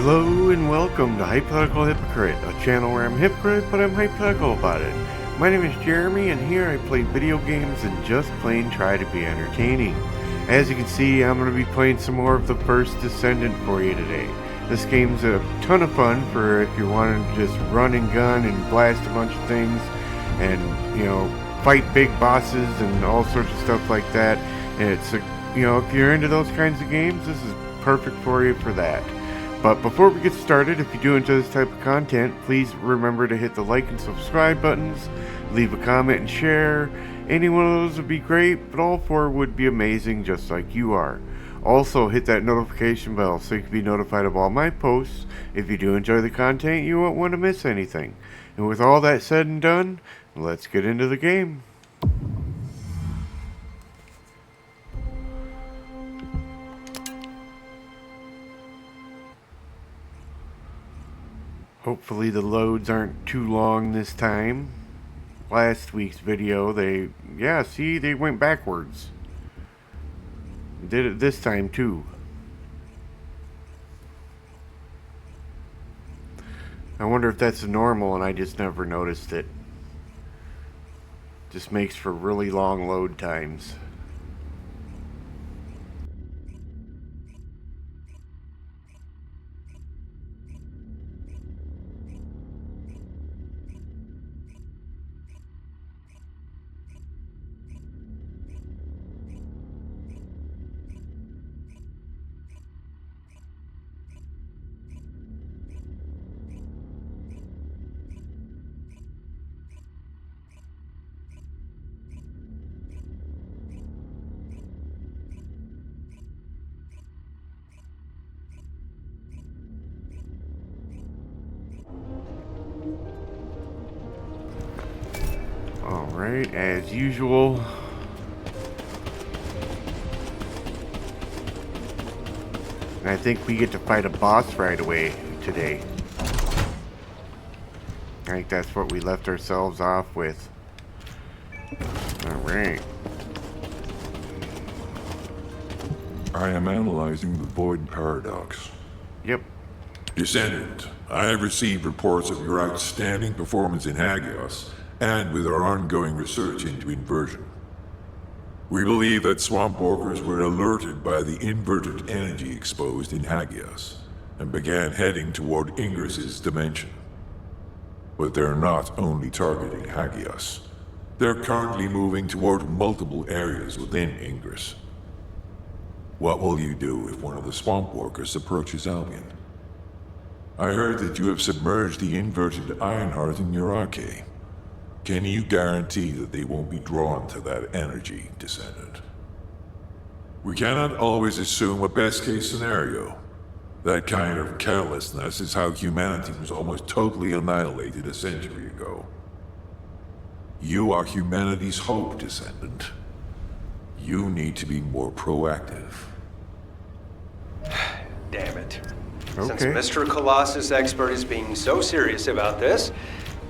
Hello and welcome to Hypothetical Hypocrit, a channel where I'm hypocrite but I'm hypothetical about it. My name is Jeremy and here I play video games and just plain try to be entertaining. As you can see, I'm going to be playing some more of the first Descendant for you today. This game's a ton of fun for if you want to just run and gun and blast a bunch of things and, fight big bosses and all sorts of stuff like that. And it's, if you're into those kinds of games, this is perfect for you for that. But before we get started, if you do enjoy this type of content, please remember to hit the like and subscribe buttons, leave a comment and share. Any one of those would be great, but all four would be amazing just like you are. Also, hit that notification bell so you can be notified of all my posts. If you do enjoy the content, you won't want to miss anything. And with all that said and done, let's get into the game. Hopefully the loads aren't too long this time. Last week's video, they went backwards. Did it this time too. I wonder if that's normal and I just never noticed it. Just makes for really long load times. Alright, as usual. And I think we get to fight a boss right away today. I think that's what we left ourselves off with. Alright. I am analyzing the Void Paradox. Yep. Descendant, I have received reports of your outstanding performance in Hagios, and with our ongoing research into inversion. We believe that swamp walkers were alerted by the inverted energy exposed in Hagios, and began heading toward Ingris's dimension. But they're not only targeting Hagios. They're currently moving toward multiple areas within Ingris. What will you do if one of the swamp walkers approaches Albion? I heard that you have submerged the inverted Ironheart in your arcade. Can you guarantee that they won't be drawn to that energy, Descendant? We cannot always assume a best-case scenario. That kind of carelessness is how humanity was almost totally annihilated a century ago. You are humanity's hope, Descendant. You need to be more proactive. Damn it. Okay. Since Mr. Colossus Expert is being so serious about this,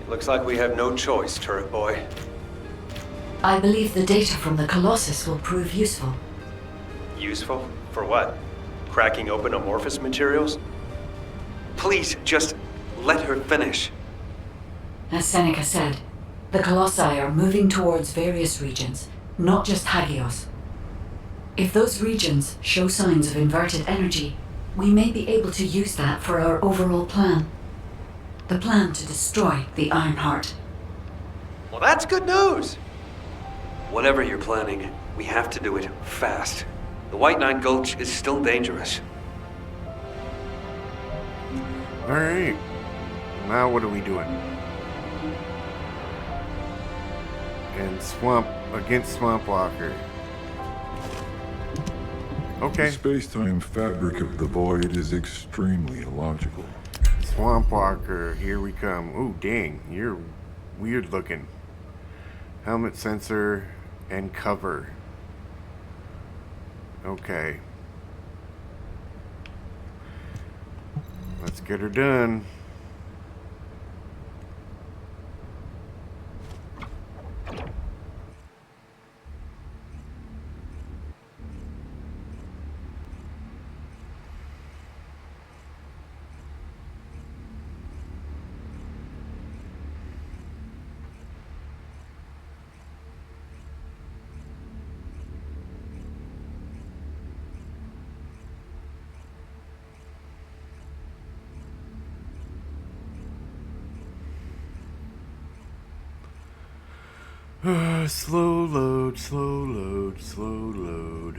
it looks like we have no choice, Turret Boy. I believe the data from the Colossus will prove useful. Useful? For what? Cracking open amorphous materials? Please, just let her finish. As Seneca said, the Colossi are moving towards various regions, not just Hagios. If those regions show signs of inverted energy, we may be able to use that for our overall plan. The plan to destroy the Ironheart. Well, that's good news! Whatever you're planning, we have to do it fast. The White Knight Gulch is still dangerous. Alright. Now what are we doing? And against Swamp Walker. Okay. The space-time fabric of the Void is extremely illogical. Swamp Walker, here we come. Ooh, dang, you're weird looking. Helmet sensor and cover. Okay. Let's get her done. Slow load, slow load, slow load.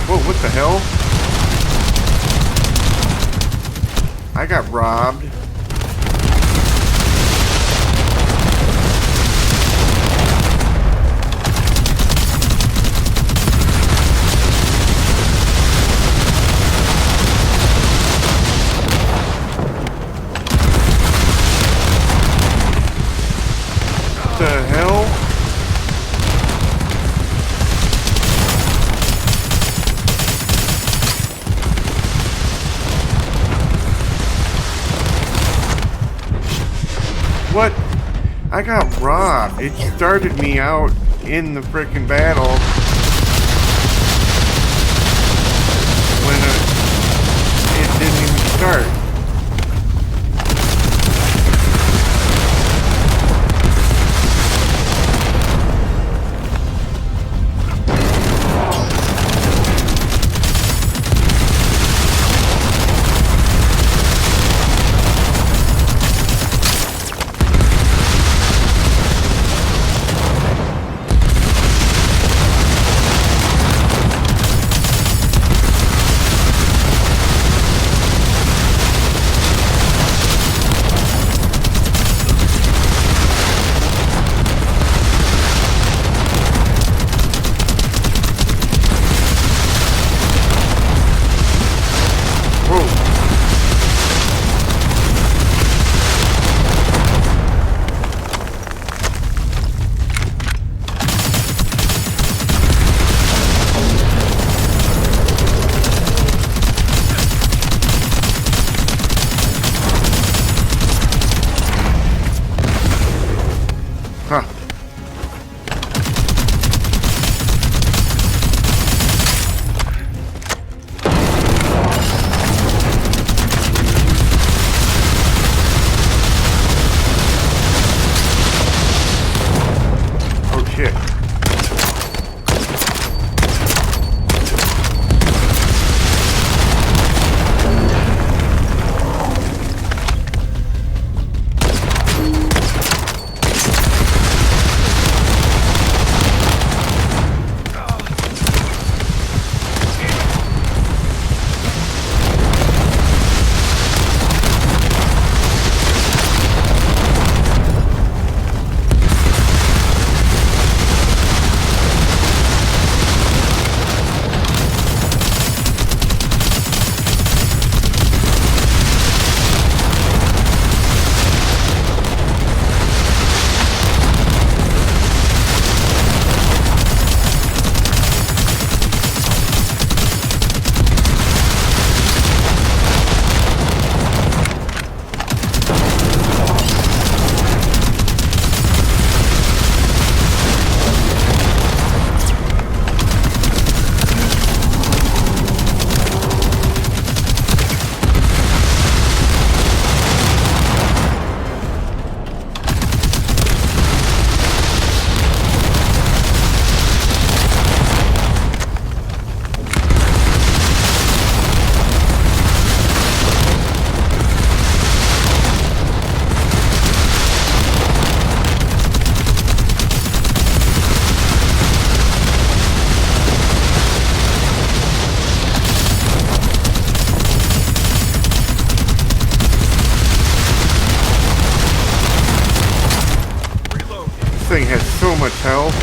Whoa, what the hell? I got robbed. What the hell? What? I got robbed. It started me out in the frickin' battle when it didn't even start. Huh. Oh shit. Thing has so much health.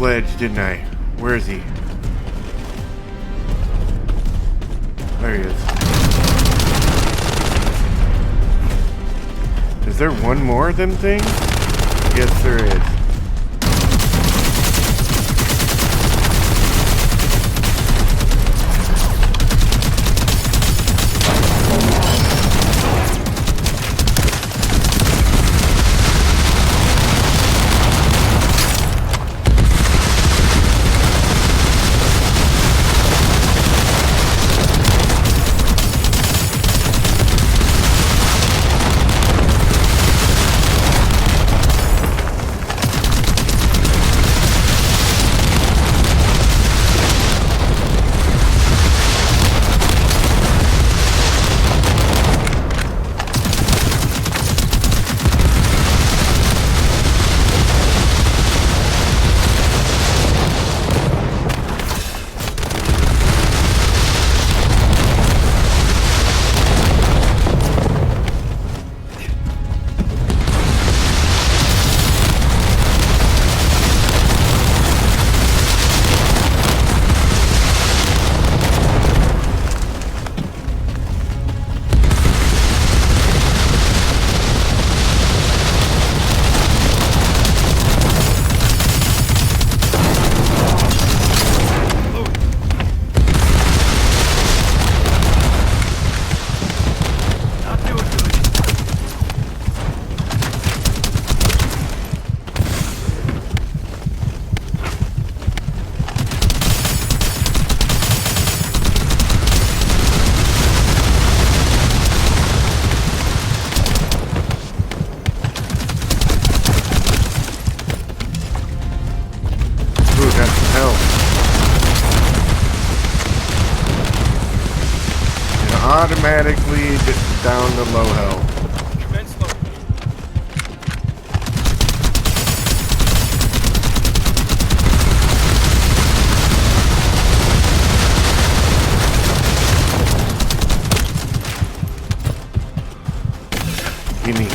ledge, didn't I? Where is he? There he is. Is there one more of them things? Yes, there is. Automatically down to low health. Gimme.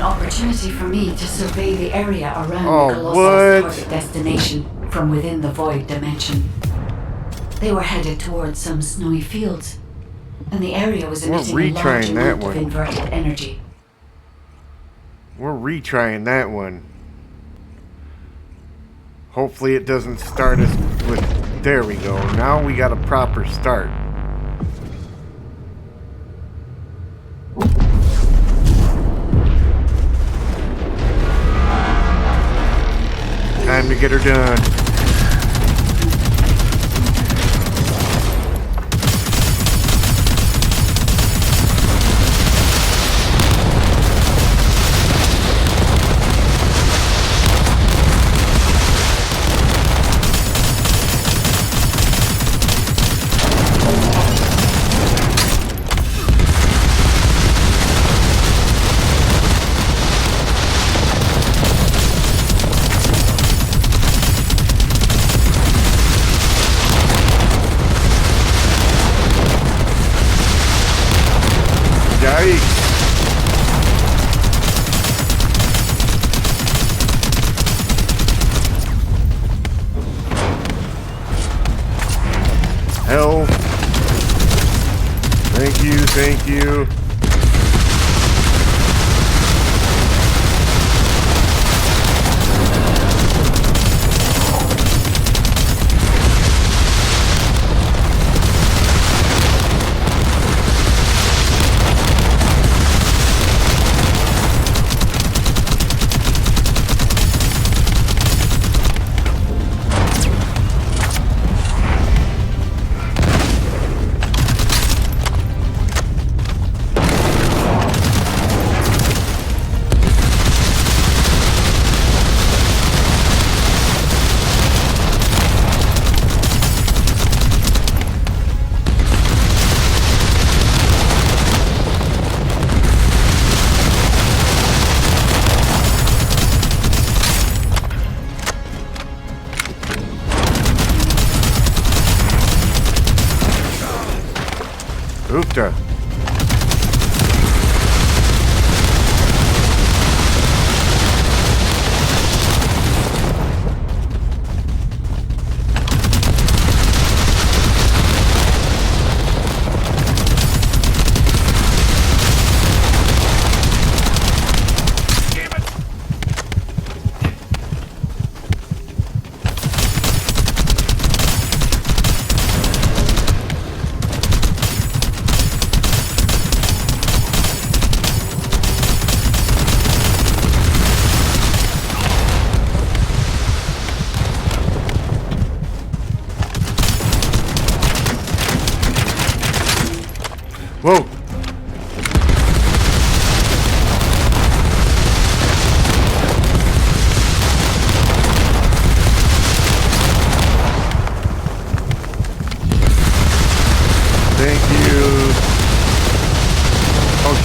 Opportunity for me to survey the area around the Colossal's target destination from within the void dimension. They were headed towards some snowy fields, and the area was emitting a large amount of inverted energy. We're retrying that one. Hopefully it doesn't start us with... There we go. Now we got a proper start. Time to get her done.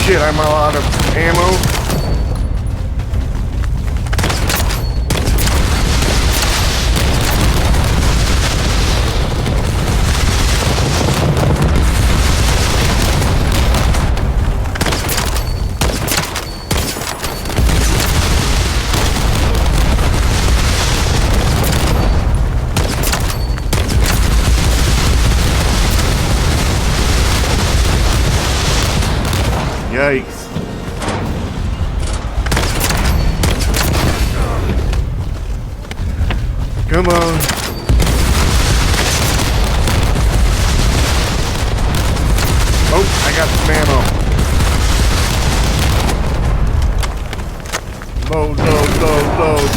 shit, I'm all out of ammo. Yikes. Come on. Oh, I got some ammo. Load, load, load, load.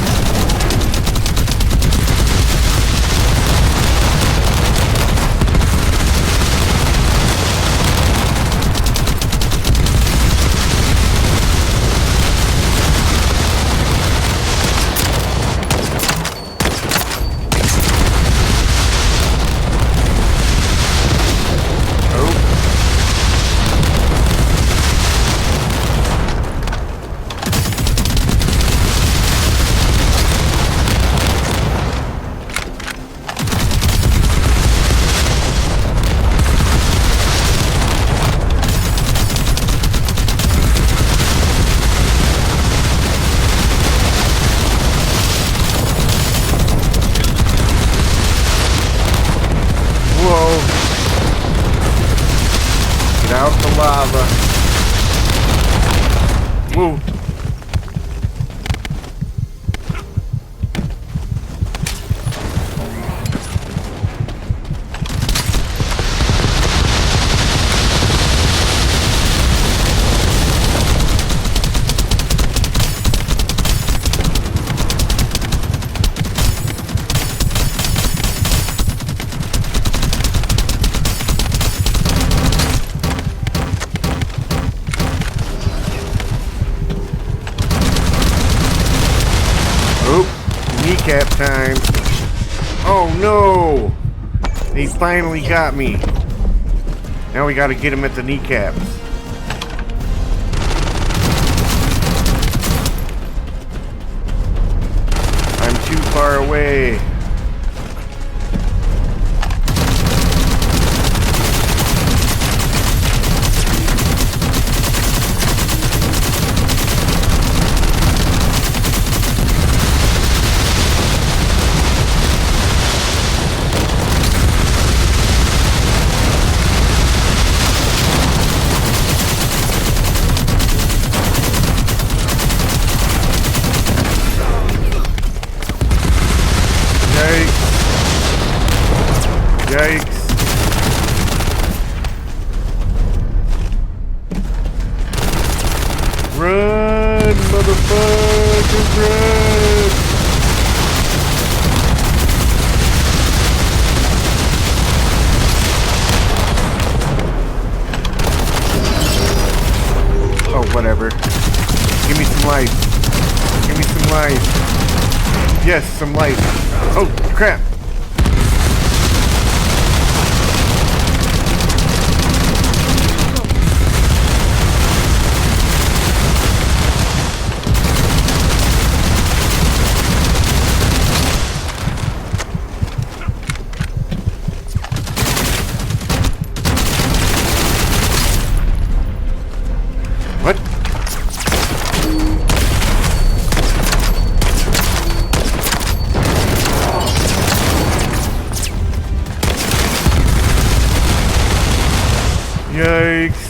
Get out the lava. Whoa. Kneecap time. Oh no! He finally got me. Now we gotta get him at the kneecaps. I'm too far away. Yikes. Run, motherfuckers, run! Oh, whatever. Give me some life. Give me some life. Yes, some life. Oh, crap. What? Yikes.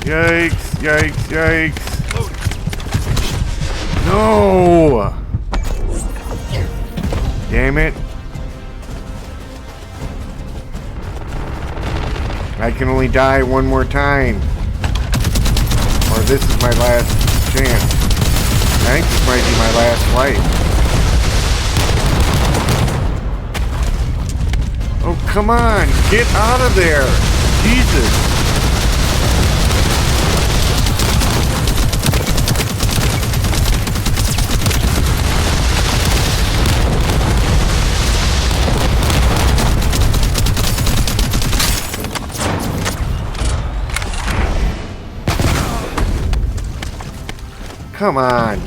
Yikes, yikes, yikes. No! Damn it. I can only die one more time. Or this is my last chance. I think this might be my last life. Oh, come on! Get out of there! Jesus! Come on.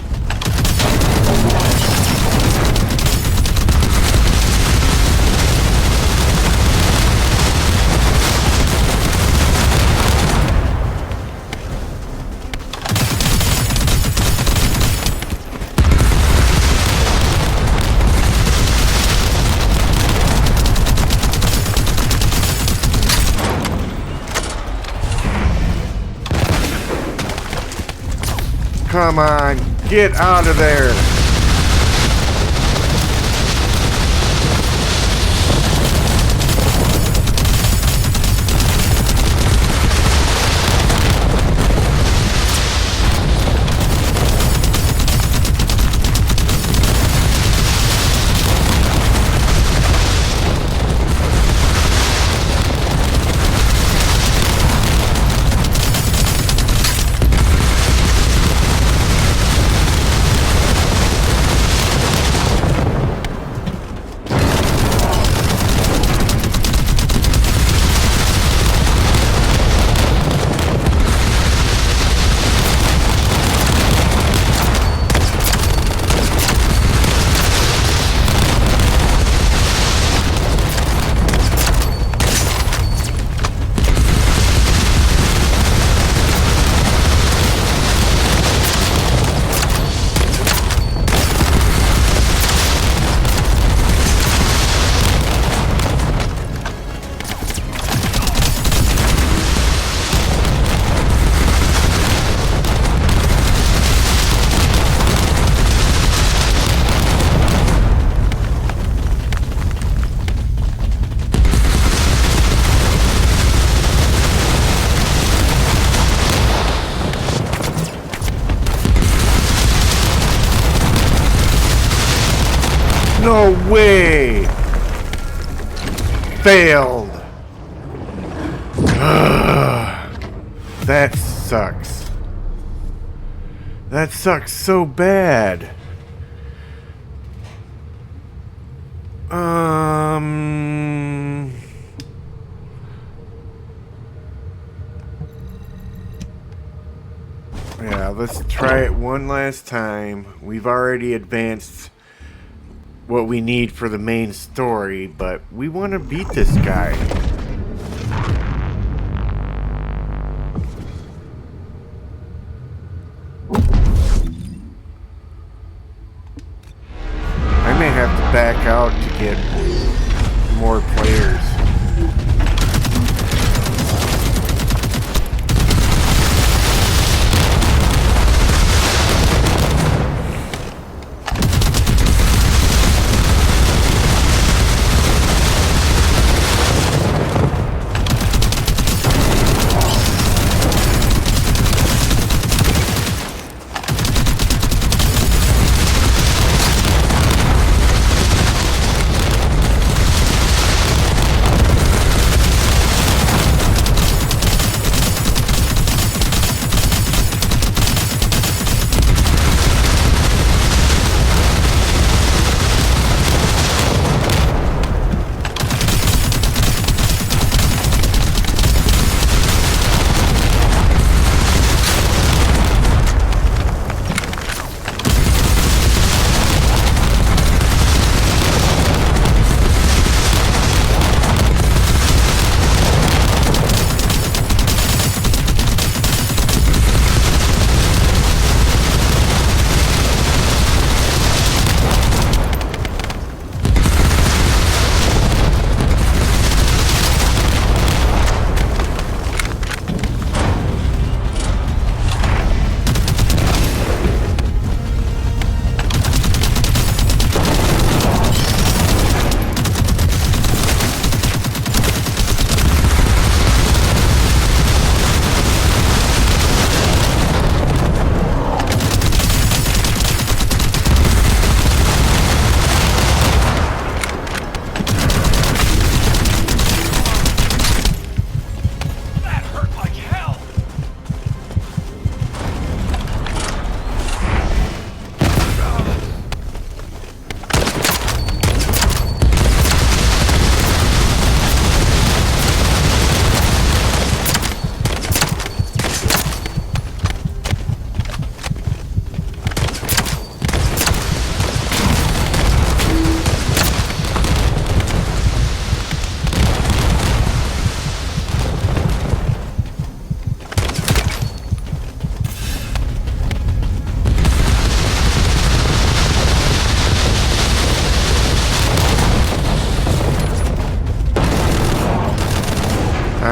Come on, get out of there. No way! Failed! That sucks. That sucks so bad. Yeah, let's try it one last time. We've already advanced what we need for the main story, but we want to beat this guy. I may have to back out to get more players.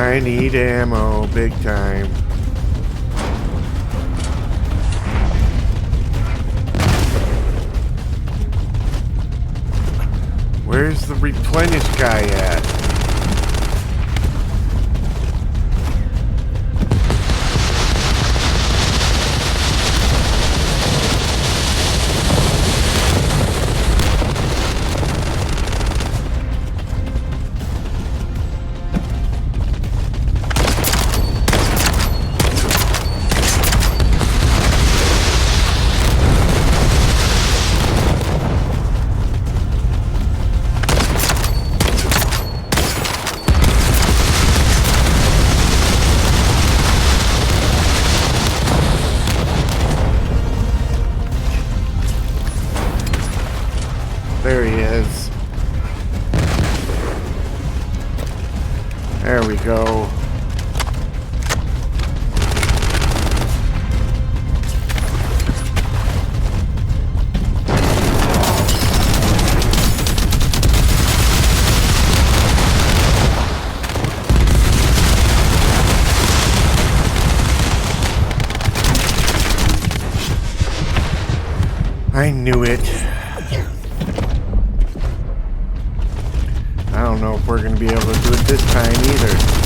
I need ammo, big time. Where's the replenish guy at? There he is. There we go. I knew it. I don't know if we're going to be able to do it this time either.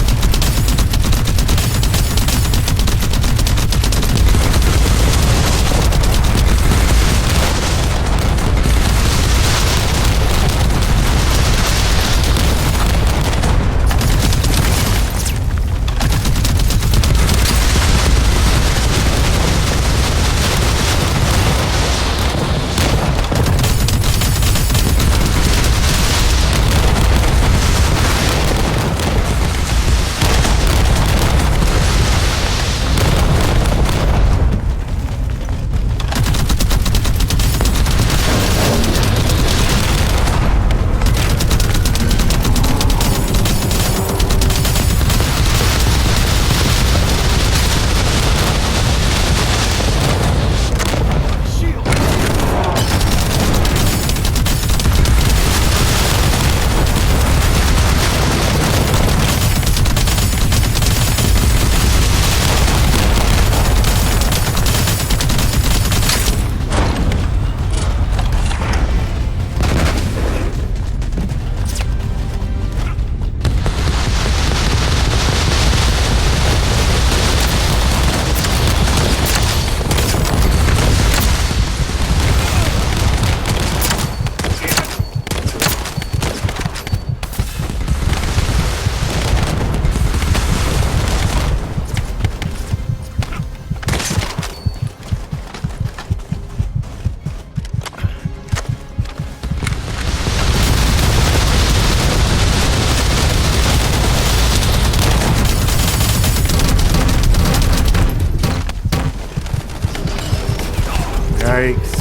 Yikes.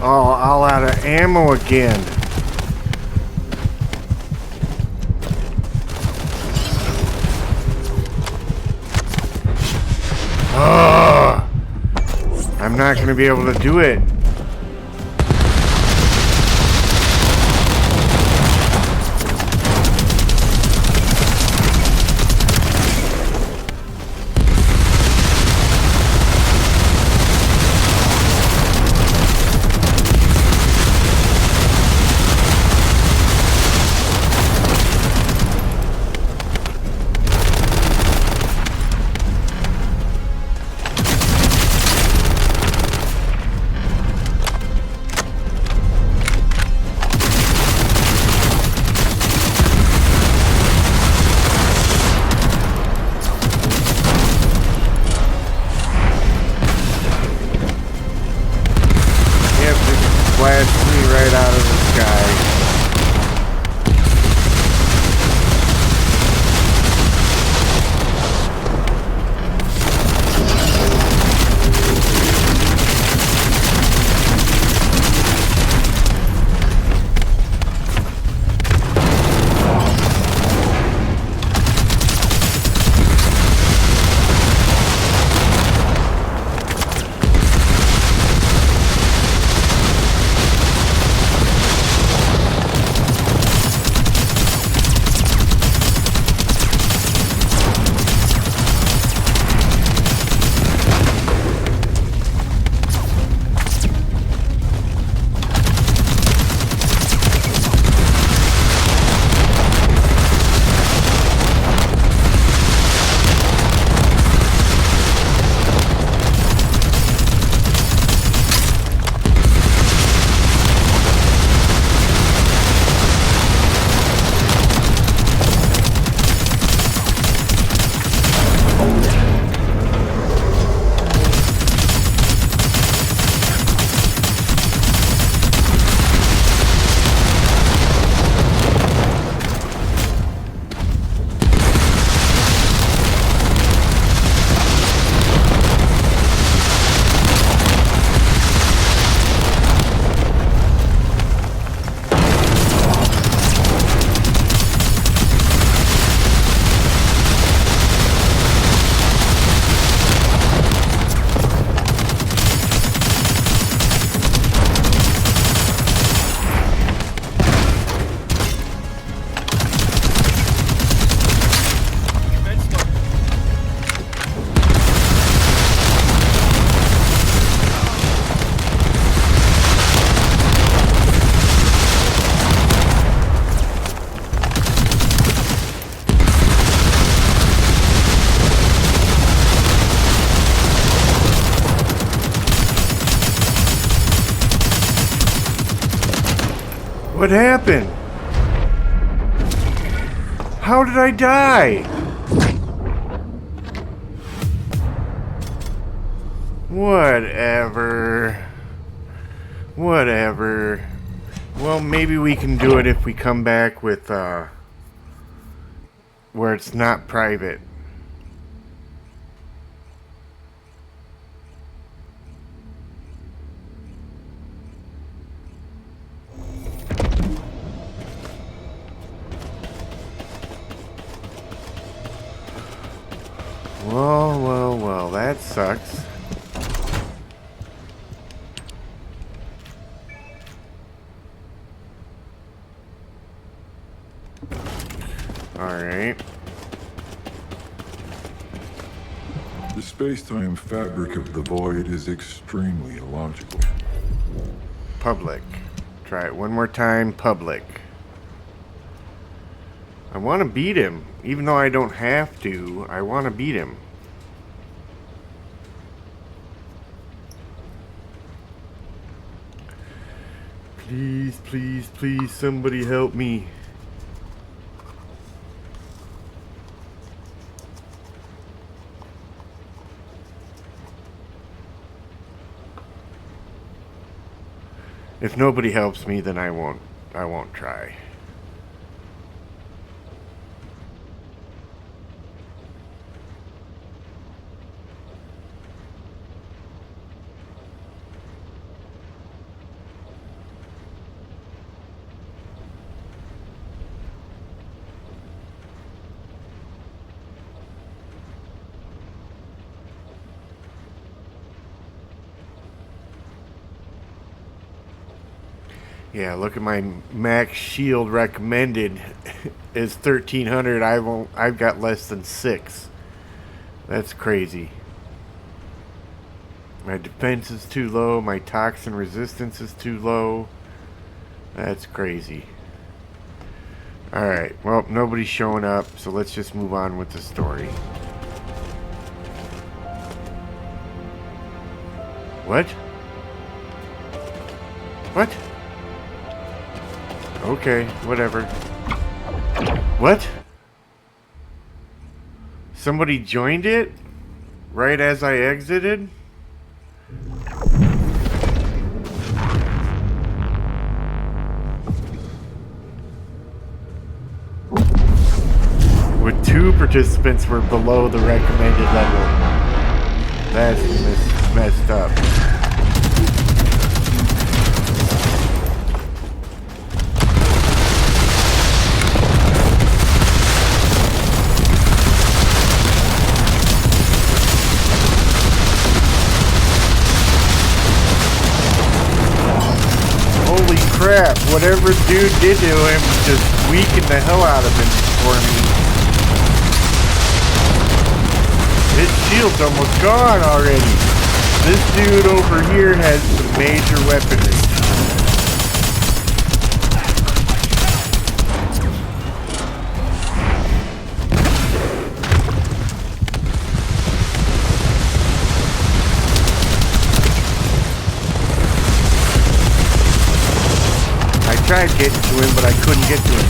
Oh, all out of ammo again. Ugh. I'm not going to be able to do it. What happened? How did I die? Whatever. Whatever. Well, maybe we can do it if we come back with, where it's not private. Well, that sucks. Alright. The space-time fabric of the void is extremely illogical. Public. Try it one more time. Public. I want to beat him. Even though I don't have to, I want to beat him. Please, please, please, somebody help me. If nobody helps me, then I won't try. Yeah, look at my max shield recommended is 1300. I've got less than 6. That's crazy. My defense is too low. My toxin resistance is too low. That's crazy. Alright, well, nobody's showing up, so let's just move on with the story. What? What? Okay, whatever. What? Somebody joined it? Right as I exited? With 2 participants were below the recommended level. That's messed up. Crap, whatever dude did to him just weakened the hell out of him for me. His shield's almost gone already. This dude over here has some major weaponry. I tried getting to him, but I couldn't get to him.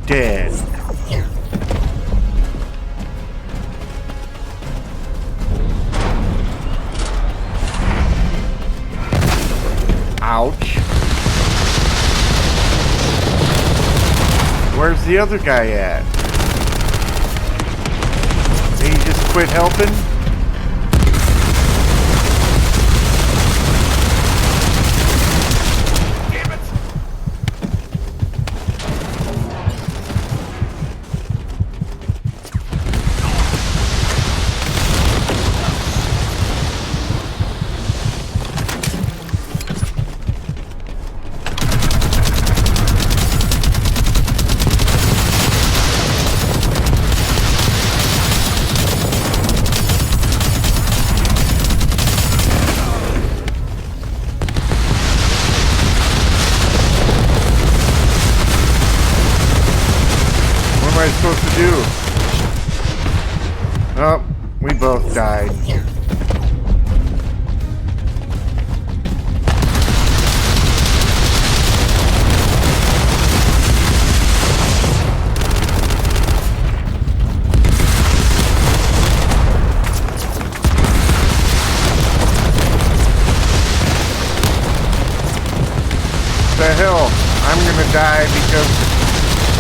Dead. Ouch. Where's the other guy at? Did he just quit helping? do? Oh, we both died. The hell? I'm gonna die because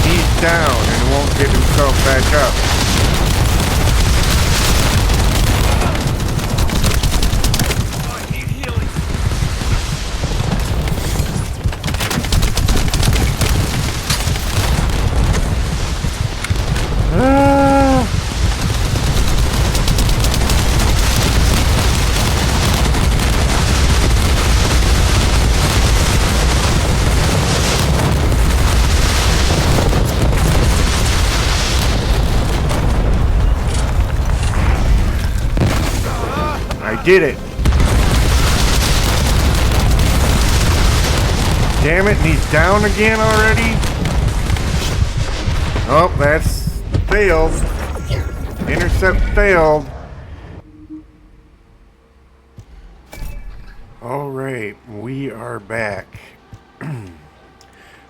he's down and won't get himself back up. I need healing. I did it. Damn it, and he's down again already? Oh, that's failed. Intercept failed. Alright, we are back.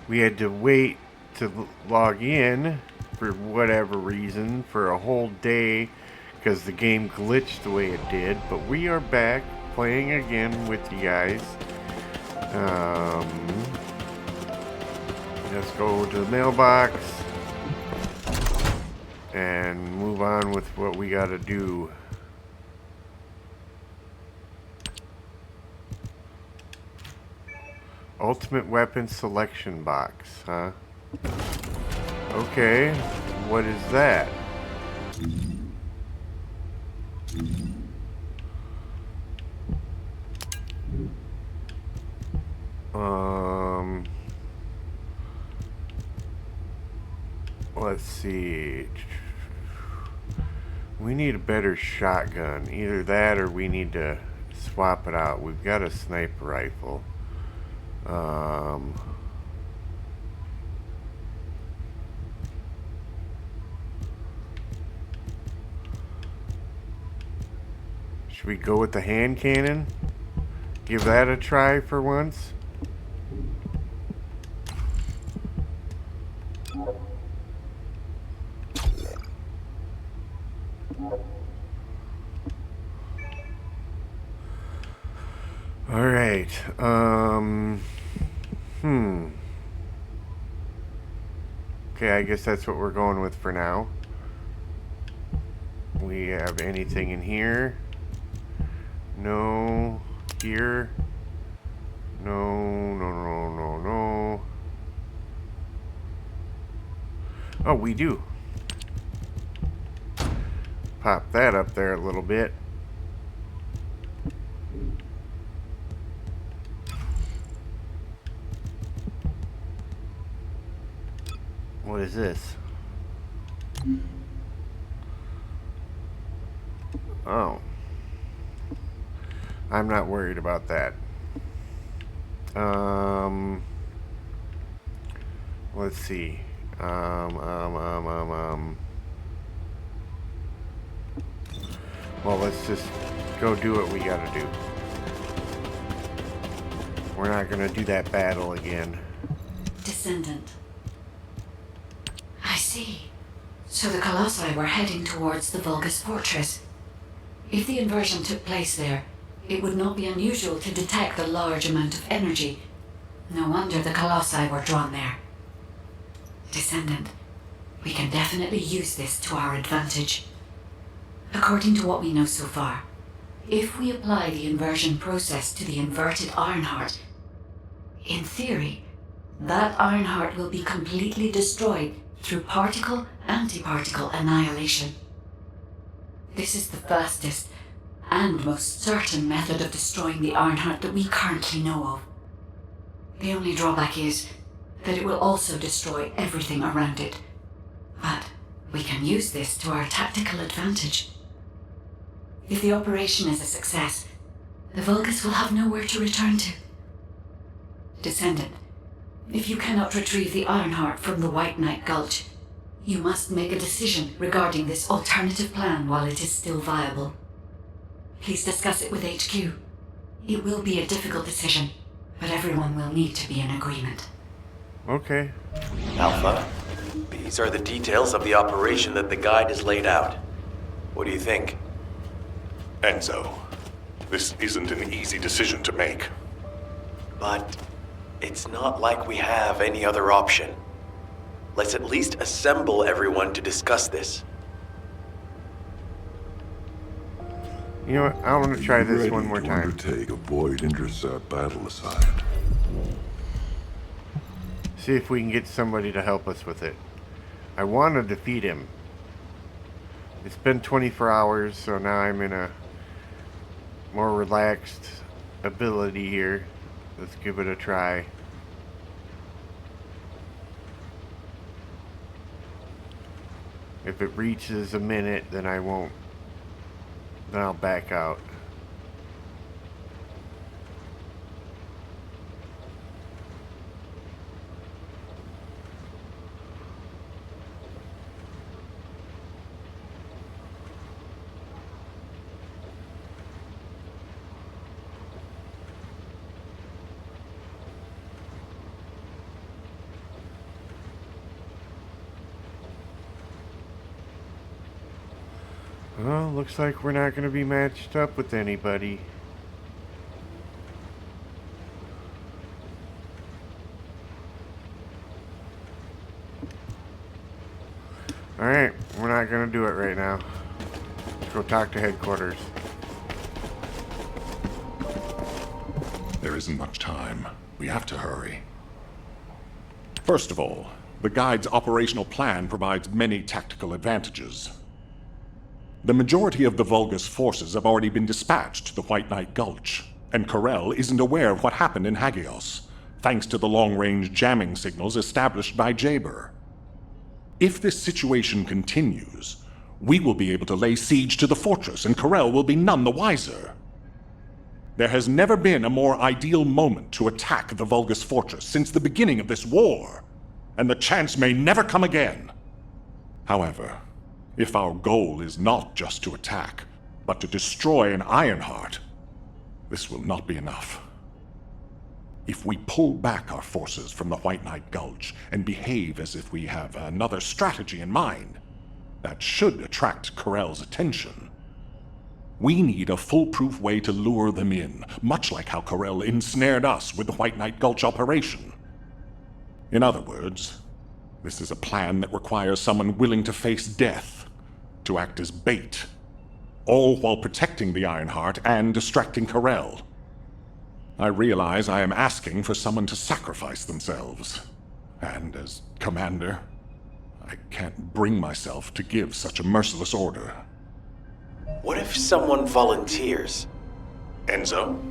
We had to wait to log in for whatever reason for a whole day because the game glitched the way it did, but we are back playing again with you guys. Let's go to the mailbox and move on with what we gotta do. Ultimate weapon selection box, huh? Okay, what is that? Let's see. We need a better shotgun. Either that or we need to swap it out. We've got a sniper rifle. Should we go with the hand cannon? Give that a try for once? Alright, okay, I guess that's what we're going with for now. We have anything in here? No. Here? No. Oh, we do. Pop that up there a little bit. What is this? Oh. I'm not worried about that. Let's see. Well, let's just go do what we gotta do. We're not gonna do that battle again. Descendant. I see. So the Colossi were heading towards the Vulgus fortress. If the inversion took place there, it would not be unusual to detect a large amount of energy. No wonder the Colossi were drawn there. Descendant, we can definitely use this to our advantage. According to what we know so far, if we apply the inversion process to the inverted Ironheart, in theory, that Ironheart will be completely destroyed through particle-antiparticle annihilation. This is the fastest and most certain method of destroying the Ironheart that we currently know of. The only drawback is that it will also destroy everything around it. But we can use this to our tactical advantage. If the operation is a success, the Vulgus will have nowhere to return to. Descendant, if you cannot retrieve the Ironheart from the White Knight Gulch, You must make a decision regarding this alternative plan while it is still viable. Please discuss it with HQ. It will be a difficult decision, but everyone will need to be in agreement. Okay. Alpha, these are the details of the operation that the guide has laid out. What do you think? Enzo, this isn't an easy decision to make. But it's not like we have any other option. Let's at least assemble everyone to discuss this. You know what? I want to try this Ready one more to time. Undertake a void-intercept battle assignment. See if we can get somebody to help us with it. I want to defeat him. It's been 24 hours, so now I'm in a more relaxed ability here. Let's give it a try. If it reaches a minute, then I won't. Then I'll back out. Well, looks like we're not going to be matched up with anybody. Alright, we're not going to do it right now. Let's go talk to headquarters. There isn't much time. We have to hurry. First of all, the guide's operational plan provides many tactical advantages. The majority of the Vulgus forces have already been dispatched to the White Knight Gulch, and Corel isn't aware of what happened in Hagios, thanks to the long-range jamming signals established by Jaber. If this situation continues, we will be able to lay siege to the fortress, and Corel will be none the wiser. There has never been a more ideal moment to attack the Vulgus fortress since the beginning of this war, and the chance may never come again. However, if our goal is not just to attack, but to destroy an Ironheart, this will not be enough. If we pull back our forces from the White Knight Gulch and behave as if we have another strategy in mind, that should attract Corel's attention. We need a foolproof way to lure them in, much like how Corel ensnared us with the White Knight Gulch operation. In other words, this is a plan that requires someone willing to face death, to act as bait, all while protecting the Ironheart and distracting Corel. I realize I am asking for someone to sacrifice themselves, and as commander, I can't bring myself to give such a merciless order. What if someone volunteers? Enzo?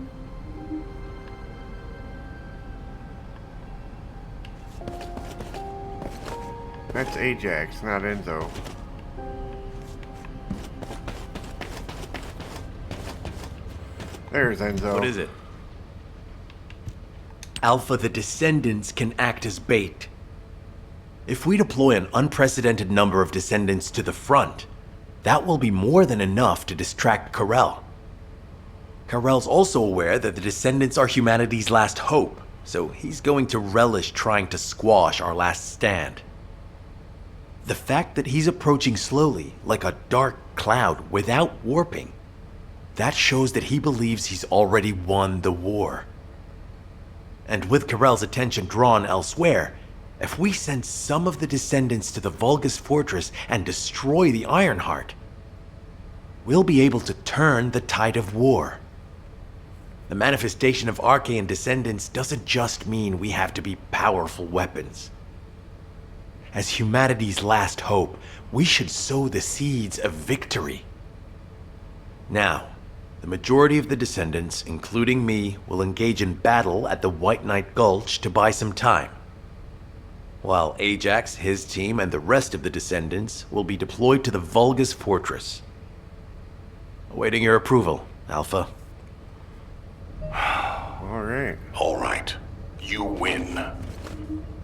That's Ajax, not Enzo. There's Enzo. What is it? Alpha, the Descendants can act as bait. If we deploy an unprecedented number of Descendants to the front, that will be more than enough to distract Corel. Corel's also aware that the Descendants are humanity's last hope, so he's going to relish trying to squash our last stand. The fact that he's approaching slowly, like a dark cloud without warping, that shows that he believes he's already won the war. And with Corel's attention drawn elsewhere, if we send some of the Descendants to the Vulgus fortress and destroy the Ironheart, we'll be able to turn the tide of war. The manifestation of Archaean Descendants doesn't just mean we have to be powerful weapons. As humanity's last hope, we should sow the seeds of victory. Now, the majority of the Descendants, including me, will engage in battle at the White Knight Gulch to buy some time, while Ajax, his team, and the rest of the Descendants will be deployed to the Vulgus fortress. Awaiting your approval, Alpha. All right. All right. You win.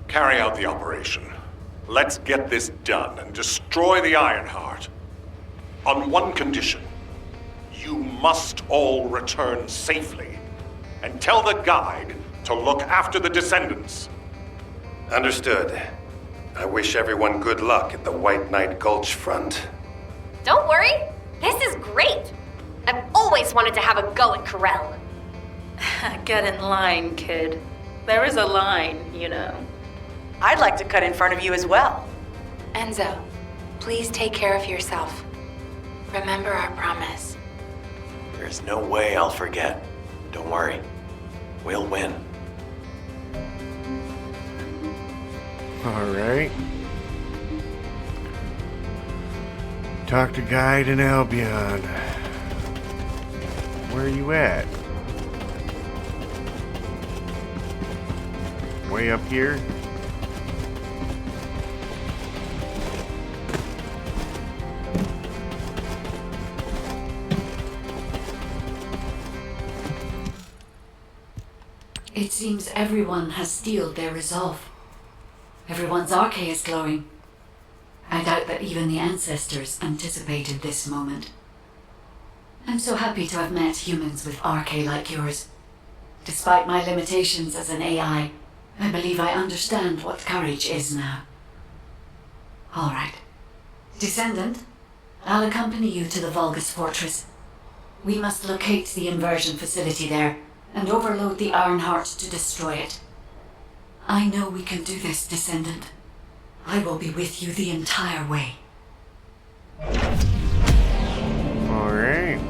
Carry out the operation. Let's get this done and destroy the Ironheart. On one condition. You must all return safely. And tell the guide to look after the Descendants. Understood. I wish everyone good luck at the White Knight Gulch front. Don't worry, this is great. I've always wanted to have a go at Corel. Get in line, kid. There is a line, you know. I'd like to cut in front of you as well. Enzo, please take care of yourself. Remember our promise. There's no way I'll forget. Don't worry. We'll win. Alright. Talk to Guide in Albion. Where are you at? Way up here? It seems everyone has steeled their resolve. Everyone's arche is glowing. I doubt that even the ancestors anticipated this moment. I'm so happy to have met humans with arche like yours. Despite my limitations as an AI, I believe I understand what courage is now. All right. Descendant, I'll accompany you to the Vulgus Fortress. We must locate the inversion facility there and overload the Ironheart to destroy it. I know we can do this, Descendant. I will be with you the entire way. Alright.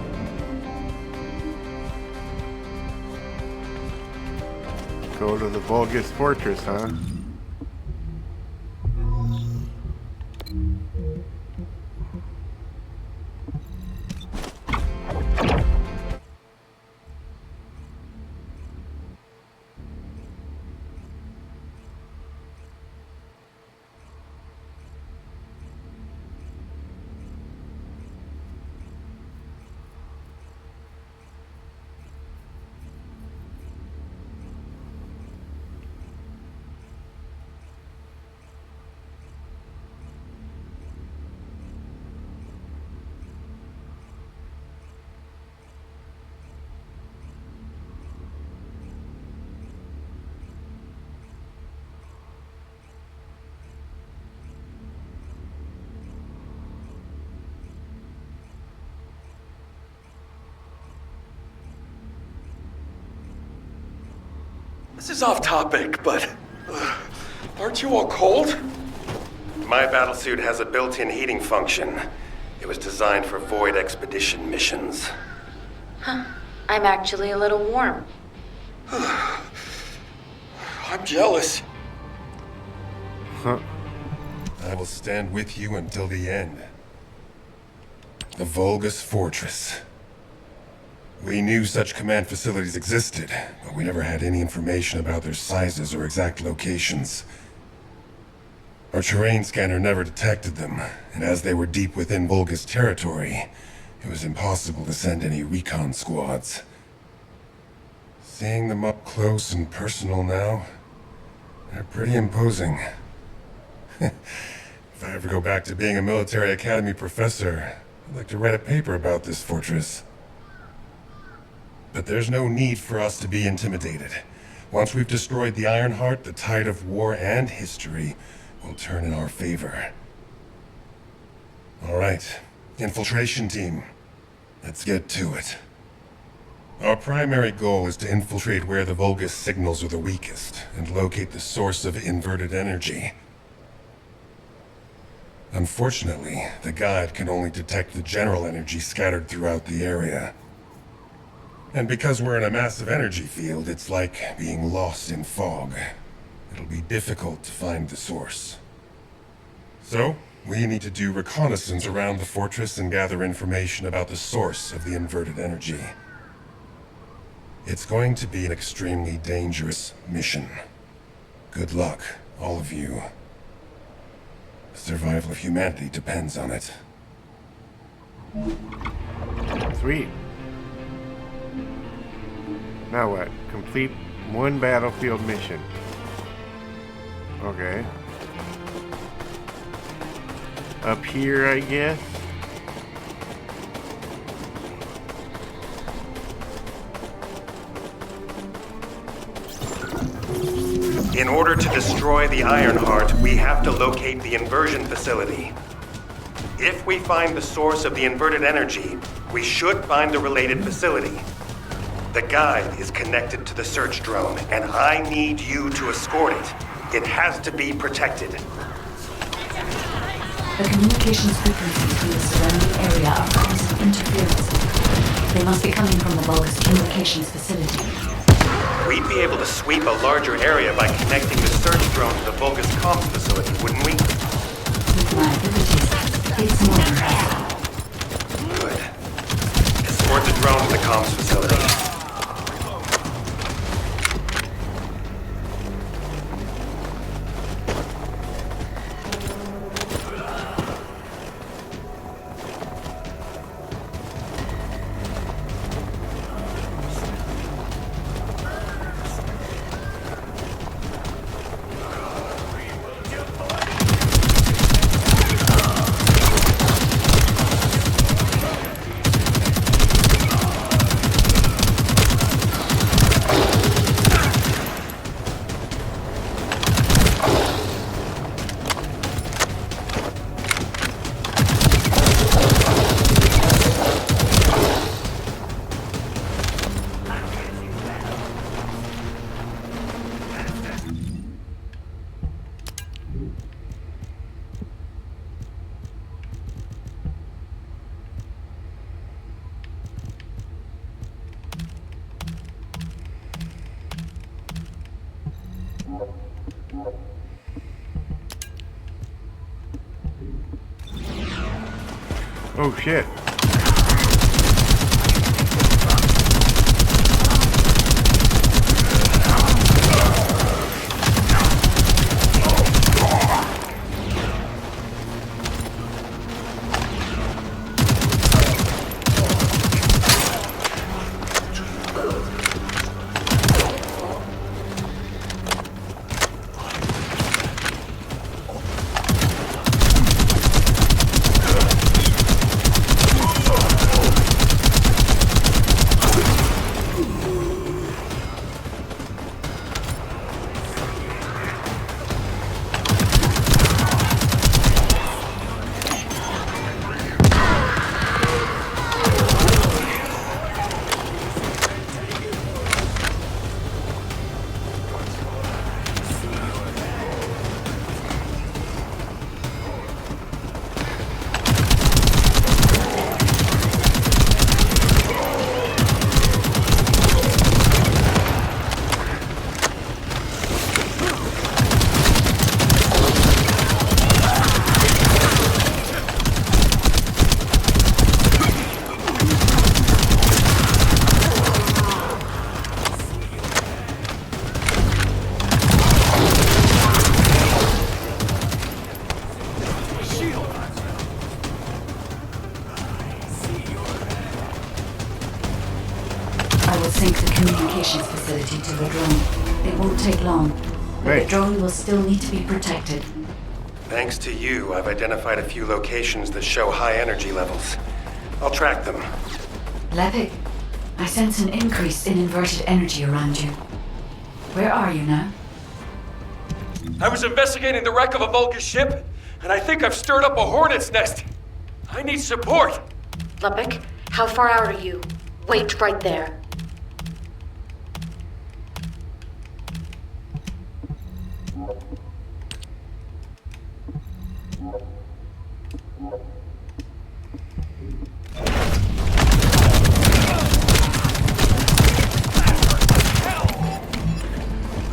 Go to the Vulgus Fortress, huh? This is off topic, but aren't you all cold? My battlesuit has a built-in heating function. It was designed for void expedition missions. I'm actually a little warm. I'm jealous. Huh. I will stand with you until the end. The Vulgus Fortress. We knew such command facilities existed, but we never had any information about their sizes or exact locations. Our terrain scanner never detected them, and as they were deep within Vulgus territory, it was impossible to send any recon squads. Seeing them up close and personal now, they're pretty imposing. If I ever go back to being a military academy professor, I'd like to write a paper about this fortress. But there's no need for us to be intimidated. Once we've destroyed the Ironheart, the tide of war and history will turn in our favor. All right, infiltration team. Let's get to it. Our primary goal is to infiltrate where the Vulgus signals are the weakest and locate the source of inverted energy. Unfortunately, the guide can only detect the general energy scattered throughout the area. And because we're in a massive energy field, it's like being lost in fog. It'll be difficult to find the source. So, we need to do reconnaissance around the fortress and gather information about the source of the inverted energy. It's going to be an extremely dangerous mission. Good luck, all of you. The survival of humanity depends on it. Sweet. Now what? Complete one battlefield mission. Okay. up here, I guess. In order to destroy the Ironheart, we have to locate the inversion facility. If we find the source of the inverted energy, we should find the related facility. The guide is connected to the search drone, and I need you to escort it. It has to be protected. The communications frequencies in the surrounding area are causing interference. They must be coming from the Vulgus communications facility. We'd be able to sweep a larger area by connecting the search drone to the Vulgus comms facility, wouldn't we? With my abilities, it's more than possible. Good. Escort the drone to the comms facility. Oh shit. Sync the communications facility to the drone. It won't take long, but the drone will still need to be protected. Thanks to you, I've identified a few locations that show high energy levels. I'll track them. Levick, I sense an increase in inverted energy around you. Where are you now? I was investigating the wreck of a Vulgus ship, and I think I've stirred up a hornet's nest. I need support. Levick, how far out are you? Wait right there.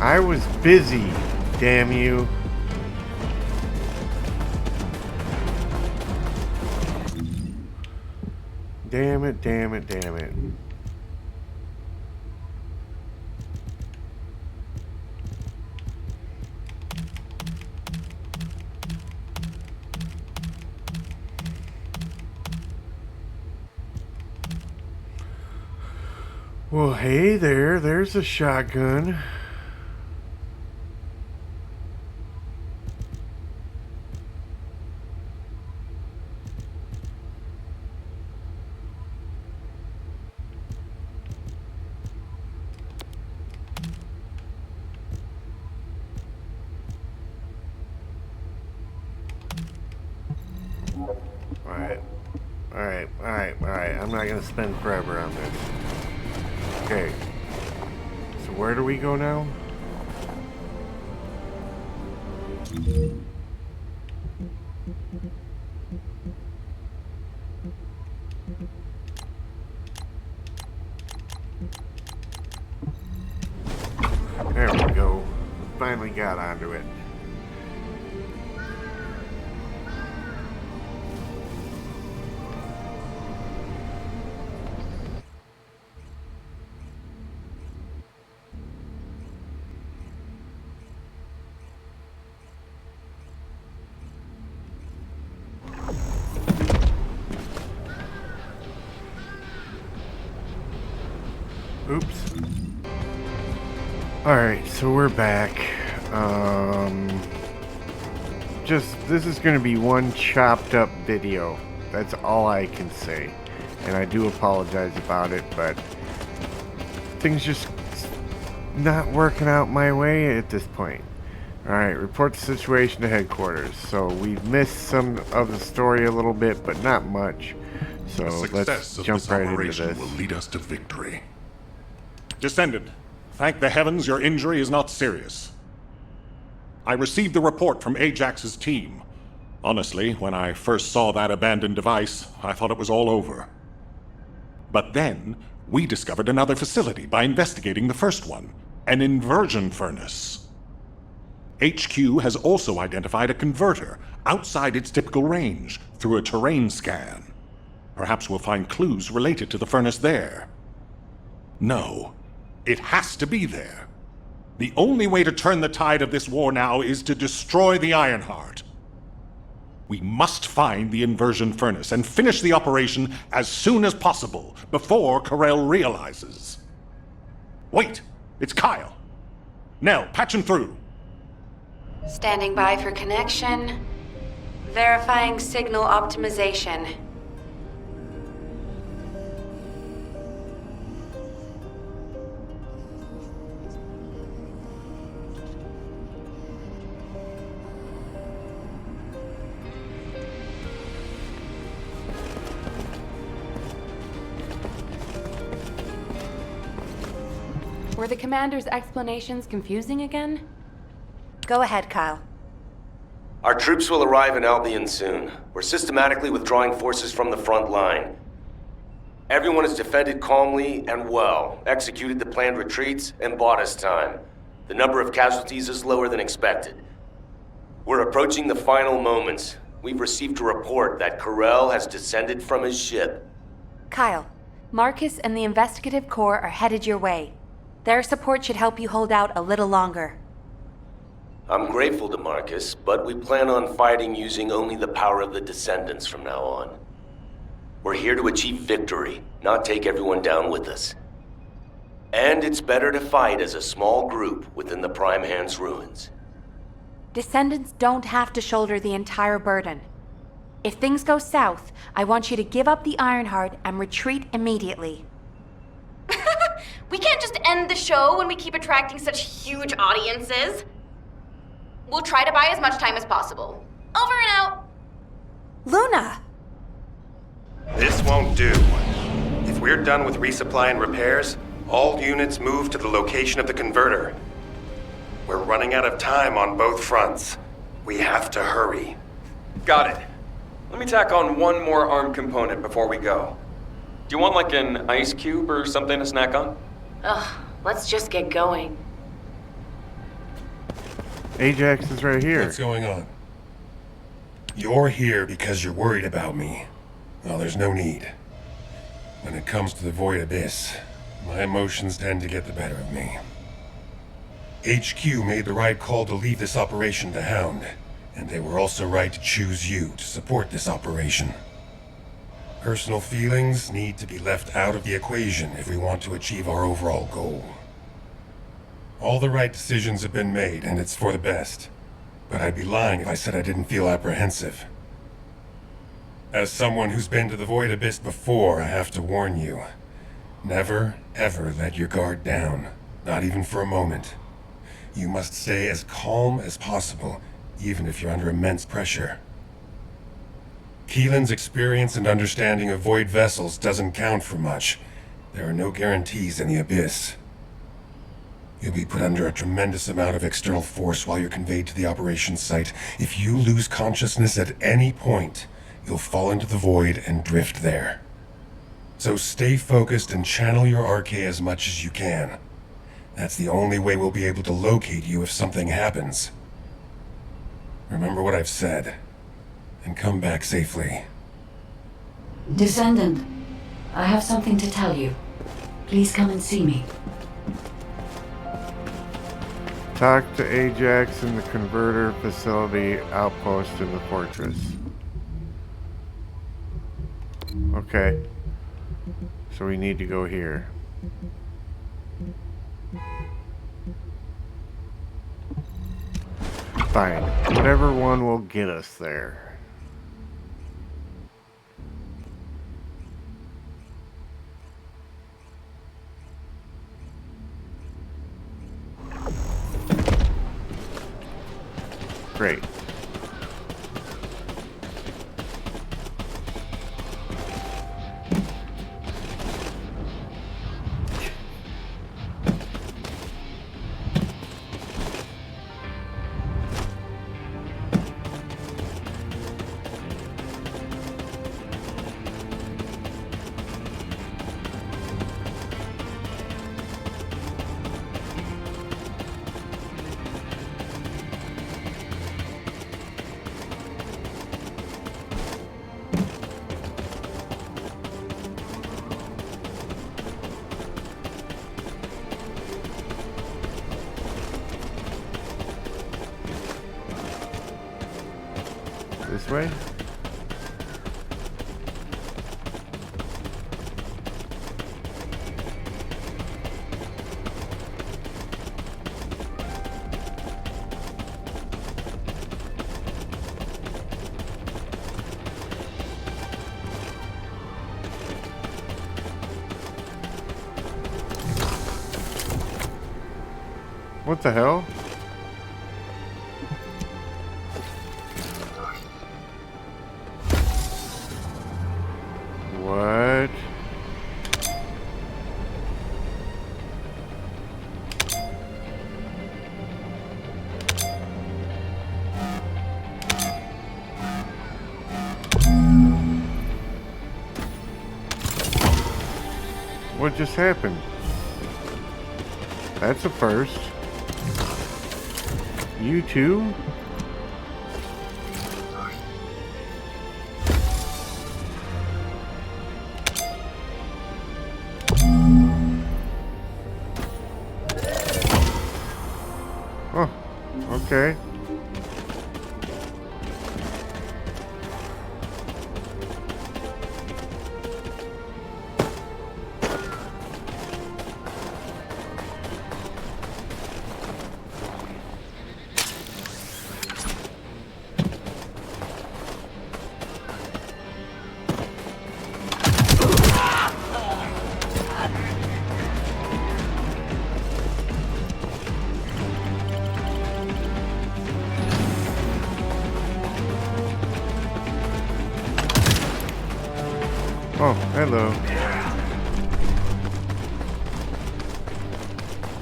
I was busy, damn you. Damn it, damn it, damn it. Well, hey there, there's a shotgun. Alright. I'm not gonna spend forever on this. Okay. So where do we go now? There we go. Finally got onto it. Oops. Alright, so we're back. This is going to be one chopped up video. That's all I can say. And I do apologize about it, but things just not working out my way at this point. Alright, report the situation to headquarters. So we've missed some of the story a little bit, but not much. So let's jump right into this. Will lead us to victory. Descendant, thank the heavens your injury is not serious. I received the report from Ajax's team. Honestly, when I first saw that abandoned device, I thought it was all over. But then, we discovered another facility by investigating the first one, an inversion furnace. HQ has also identified a converter outside its typical range through a terrain scan. Perhaps we'll find clues related to the furnace there. No. It has to be there. The only way to turn the tide of this war now is to destroy the Ironheart. We must find the inversion furnace and finish the operation as soon as possible, before Corell realizes. Wait, it's Kyle. Nell, patch him through. Standing by for connection. Verifying signal optimization. Were the commander's explanations confusing again? Go ahead, Kyle. Our troops will arrive in Albion soon. We're systematically withdrawing forces from the front line. Everyone has defended calmly and well, executed the planned retreats, and bought us time. The number of casualties is lower than expected. We're approaching the final moments. We've received a report that Corell has descended from his ship. Kyle, Marcus and the Investigative Corps are headed your way. Their support should help you hold out a little longer. I'm grateful to Marcus, but we plan on fighting using only the power of the Descendants from now on. We're here to achieve victory, not take everyone down with us. And it's better to fight as a small group within the Prime Hand's ruins. Descendants don't have to shoulder the entire burden. If things go south, I want you to give up the Ironheart and retreat immediately. We can't just end the show when we keep attracting such huge audiences. We'll try to buy as much time as possible. Over and out. Luna! This won't do. If we're done with resupply and repairs, all units move to the location of the converter. We're running out of time on both fronts. We have to hurry. Got it. Let me tack on one more arm component before we go. Do you want like an ice cube or something to snack on? Ugh, let's just get going. Ajax is right here. What's going on? You're here because you're worried about me. Well, there's no need. When it comes to the Void Abyss, my emotions tend to get the better of me. HQ made the right call to leave this operation to Hound, and they were also right to choose you to support this operation. Personal feelings need to be left out of the equation if we want to achieve our overall goal. All the right decisions have been made, and it's for the best. But I'd be lying if I said I didn't feel apprehensive. As someone who's been to the Void Abyss before, I have to warn you. Never, ever let your guard down. Not even for a moment. You must stay as calm as possible, even if you're under immense pressure. Keelan's experience and understanding of void vessels doesn't count for much. There are no guarantees in the Abyss. You'll be put under a tremendous amount of external force while you're conveyed to the operations site. If you lose consciousness at any point, you'll fall into the void and drift there. So stay focused and channel your RK as much as you can. That's the only way we'll be able to locate you if something happens. Remember what I've said, and come back safely. Descendant, I have something to tell you. Please come and see me. Talk to Ajax in the converter facility outpost in the fortress. Okay. So we need to go here. Fine. Whatever one will get us there. Great. This way? What the hell? What? What just happened? That's a first. You too? Oh, okay. Oh, hello.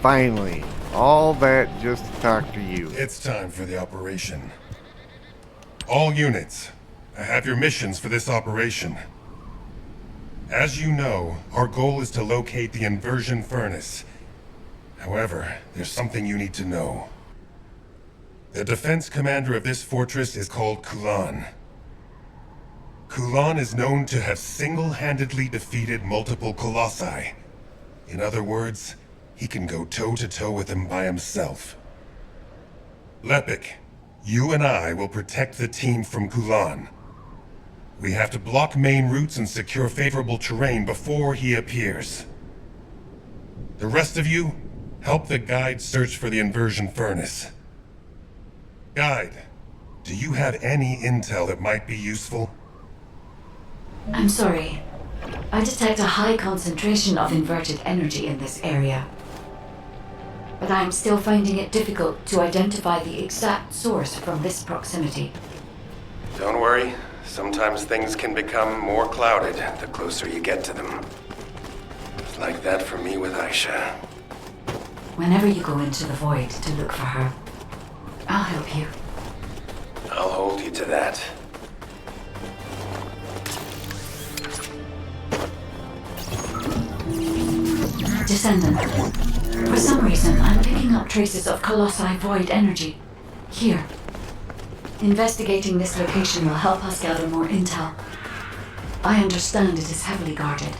Finally. All that just to talk to you. It's time for the operation. All units, I have your missions for this operation. As you know, our goal is to locate the inversion furnace. However, there's something you need to know. The defense commander of this fortress is called Kulan. Kulan is known to have single-handedly defeated multiple colossi. In other words, he can go toe-to-toe with them by himself. Lepik, you and I will protect the team from Kulan. We have to block main routes and secure favorable terrain before he appears. The rest of you, help the guide search for the inversion furnace. Guide, do you have any intel that might be useful? I'm sorry. I detect a high concentration of inverted energy in this area. But I'm still finding it difficult to identify the exact source from this proximity. Don't worry. Sometimes things can become more clouded the closer you get to them. It's like that for me with Aisha. Whenever you go into the void to look for her, I'll help you. I'll hold you to that. Descendant. For some reason, I'm picking up traces of Colossi void energy. Here. Investigating this location will help us gather more intel. I understand it is heavily guarded,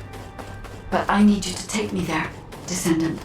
but I need you to take me there, Descendant.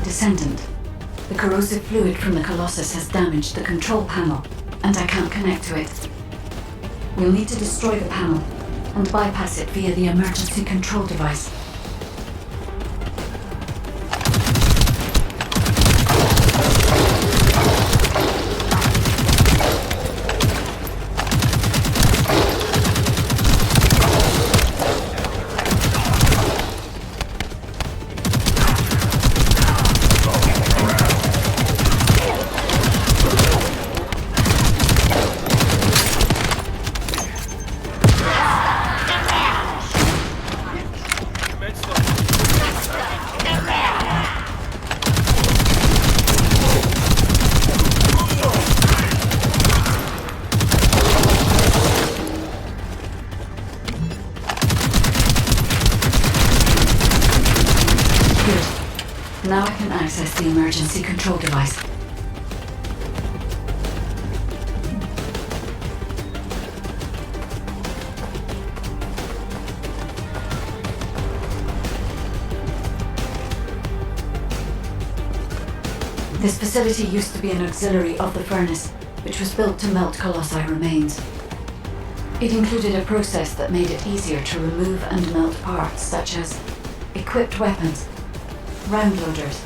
Descendant. The corrosive fluid from the Colossus has damaged the control panel, and I can't connect to it. We'll need to destroy the panel and bypass it via the emergency control device. Now I can access the emergency control device. This facility used to be an auxiliary of the furnace, which was built to melt Colossi remains. It included a process that made it easier to remove and melt parts such as equipped weapons, round loaders,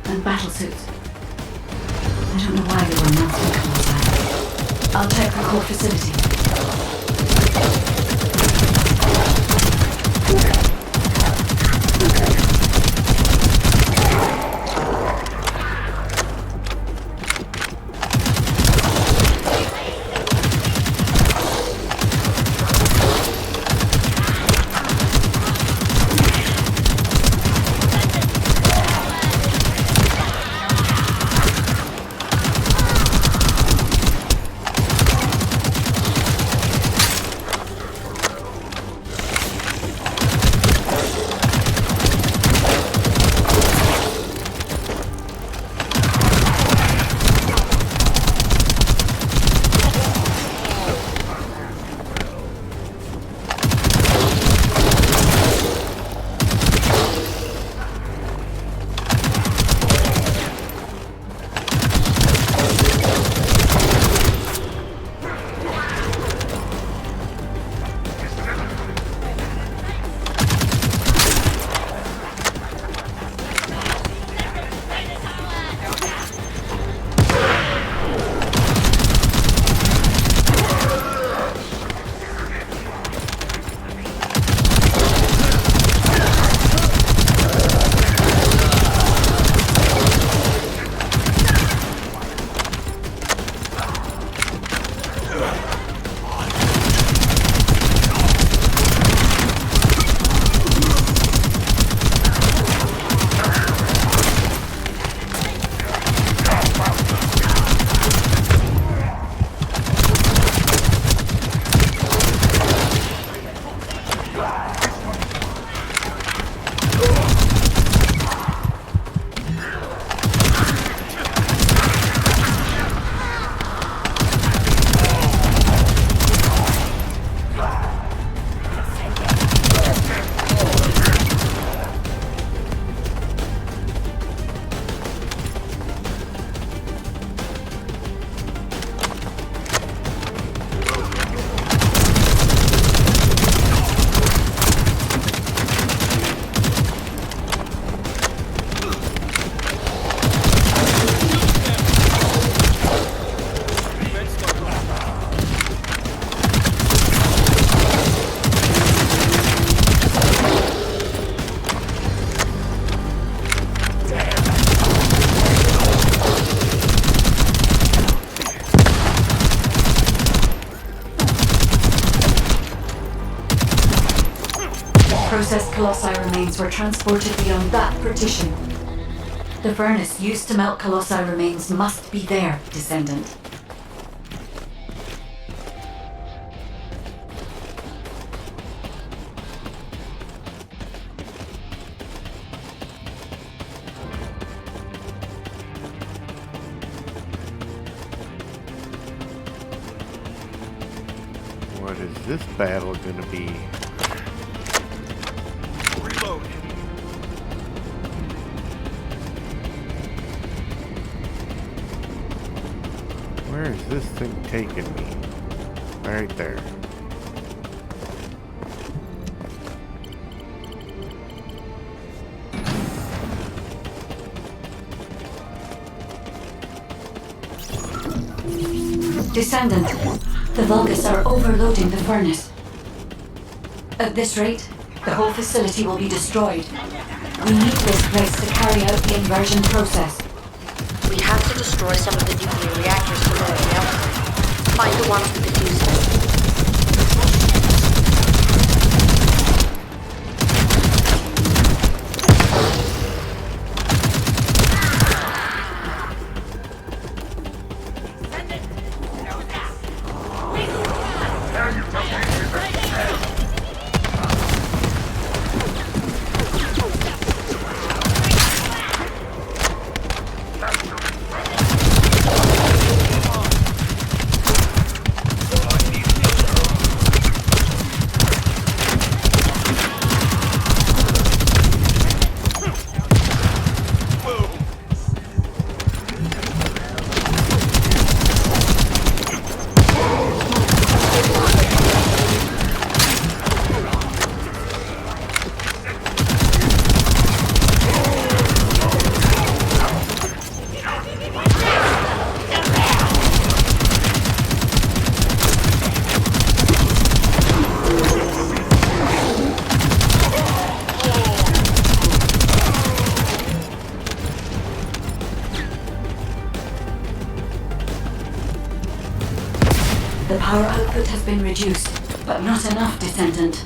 and battle suits. I don't know why they were melting Colossi. I'll check the core facility. Processed colossi remains were transported beyond that partition. The furnace used to melt colossi remains must be there, Descendant. What is this battle gonna be? Where is this thing taking me? Right there. Descendant, the Vulgus are overloading the furnace. At this rate, the whole facility will be destroyed. We need this place to carry out the inversion process. We have to destroy some of the nuclear reactors to lower the output. Find the ones with the fuses. The power output has been reduced, but not enough, Descendant.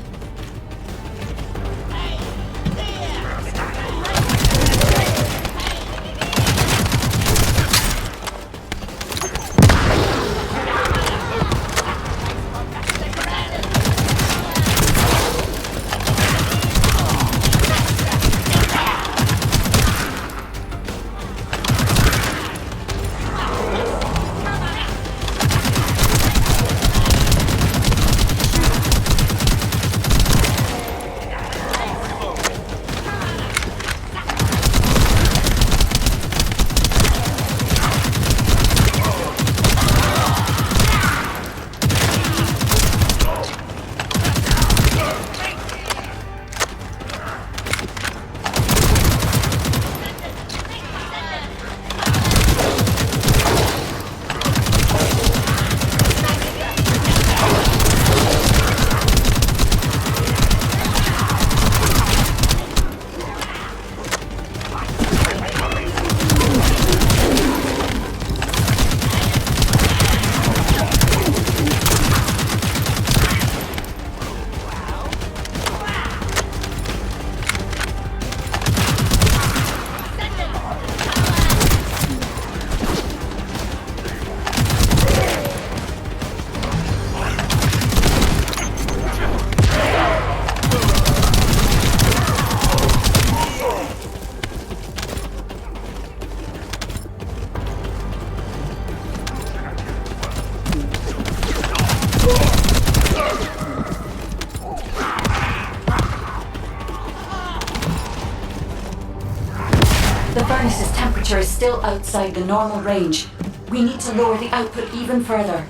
The furnace's temperature is still outside the normal range. We need to lower the output even further.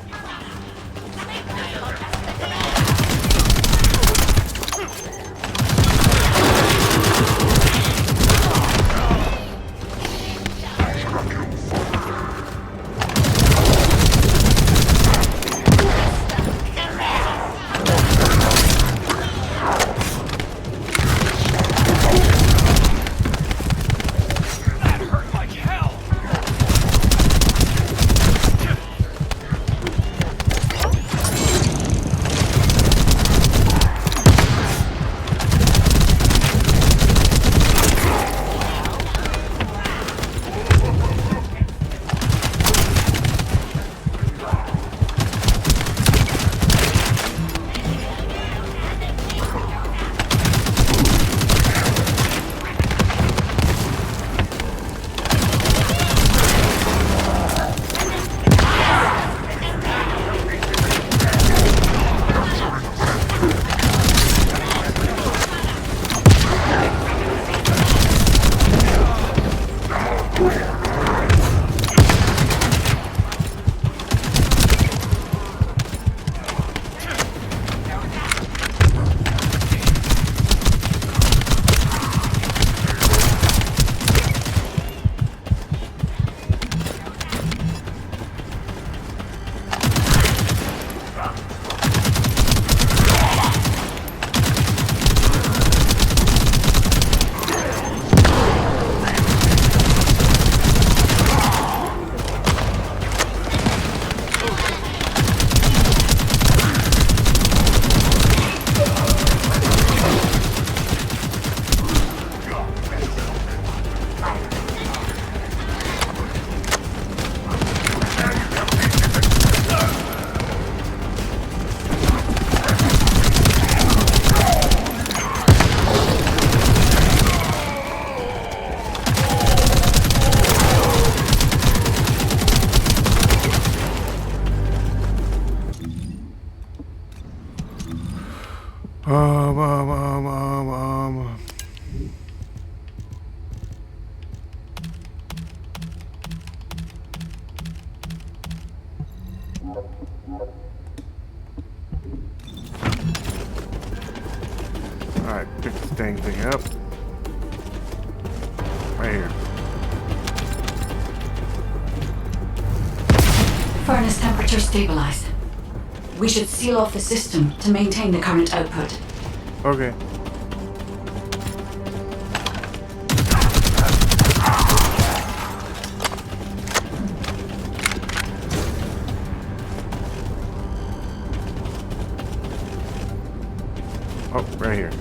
Alright, pick this dang thing up. Right here. Furnace temperature stabilized. We should seal off the system to maintain the current output. Okay. Oh, right here.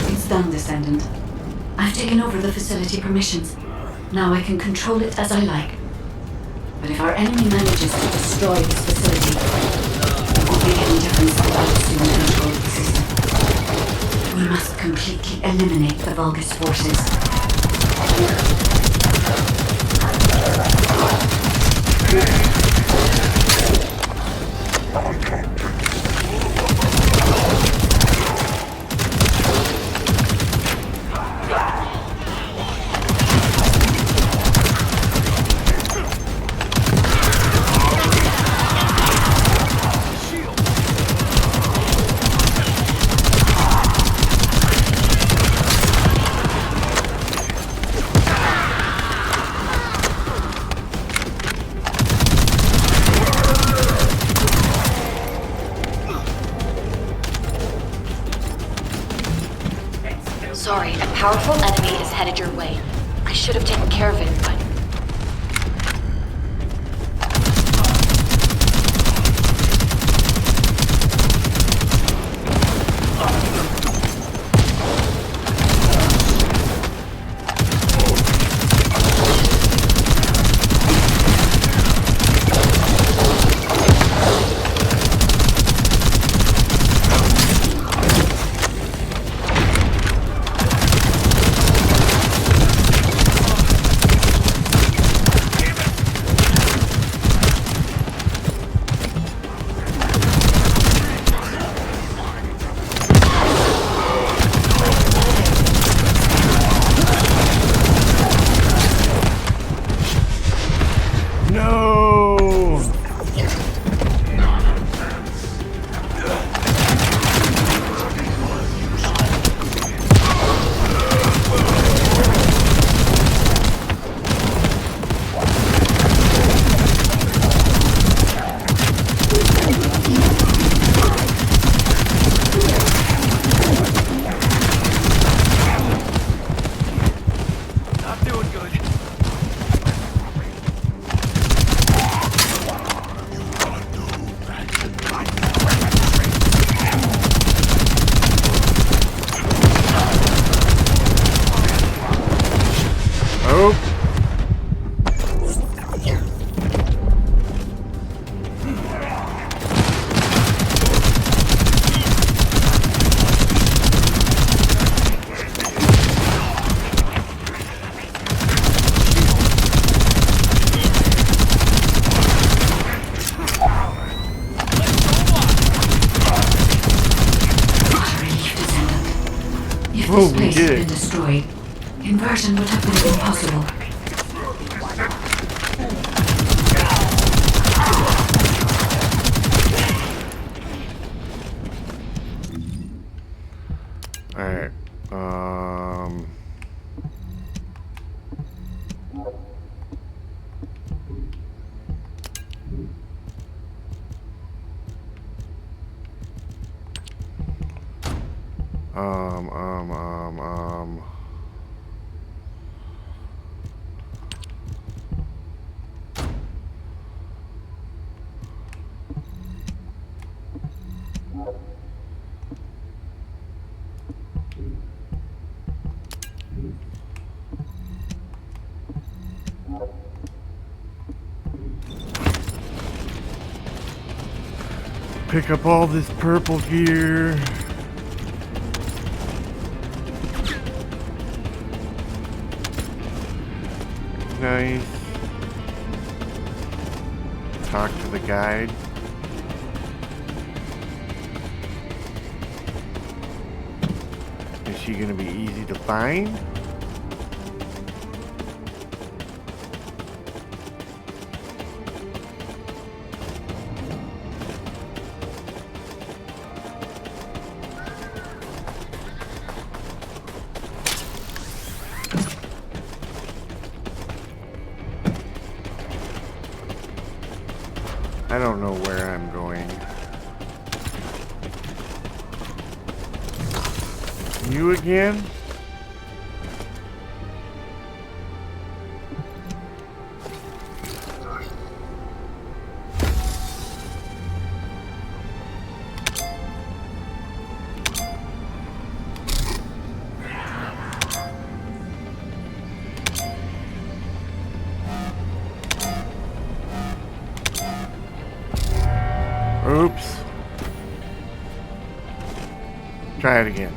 It's done, Descendant. I've taken over the facility permissions. Now I can control it as I like. But if our enemy manages to destroy this facility, it won't make any difference to us in the control of the system. We must completely eliminate the Vulgus forces. Sorry, a powerful enemy is headed your way. I should have taken care of it, but... If Oh, this we place did had it. been destroyed, inversion would have been impossible. Alright. Pick up all this purple gear. Nice. Talk to the guide. Is she gonna be easy to find? I don't know where I'm going. You again? Oops. Try it again.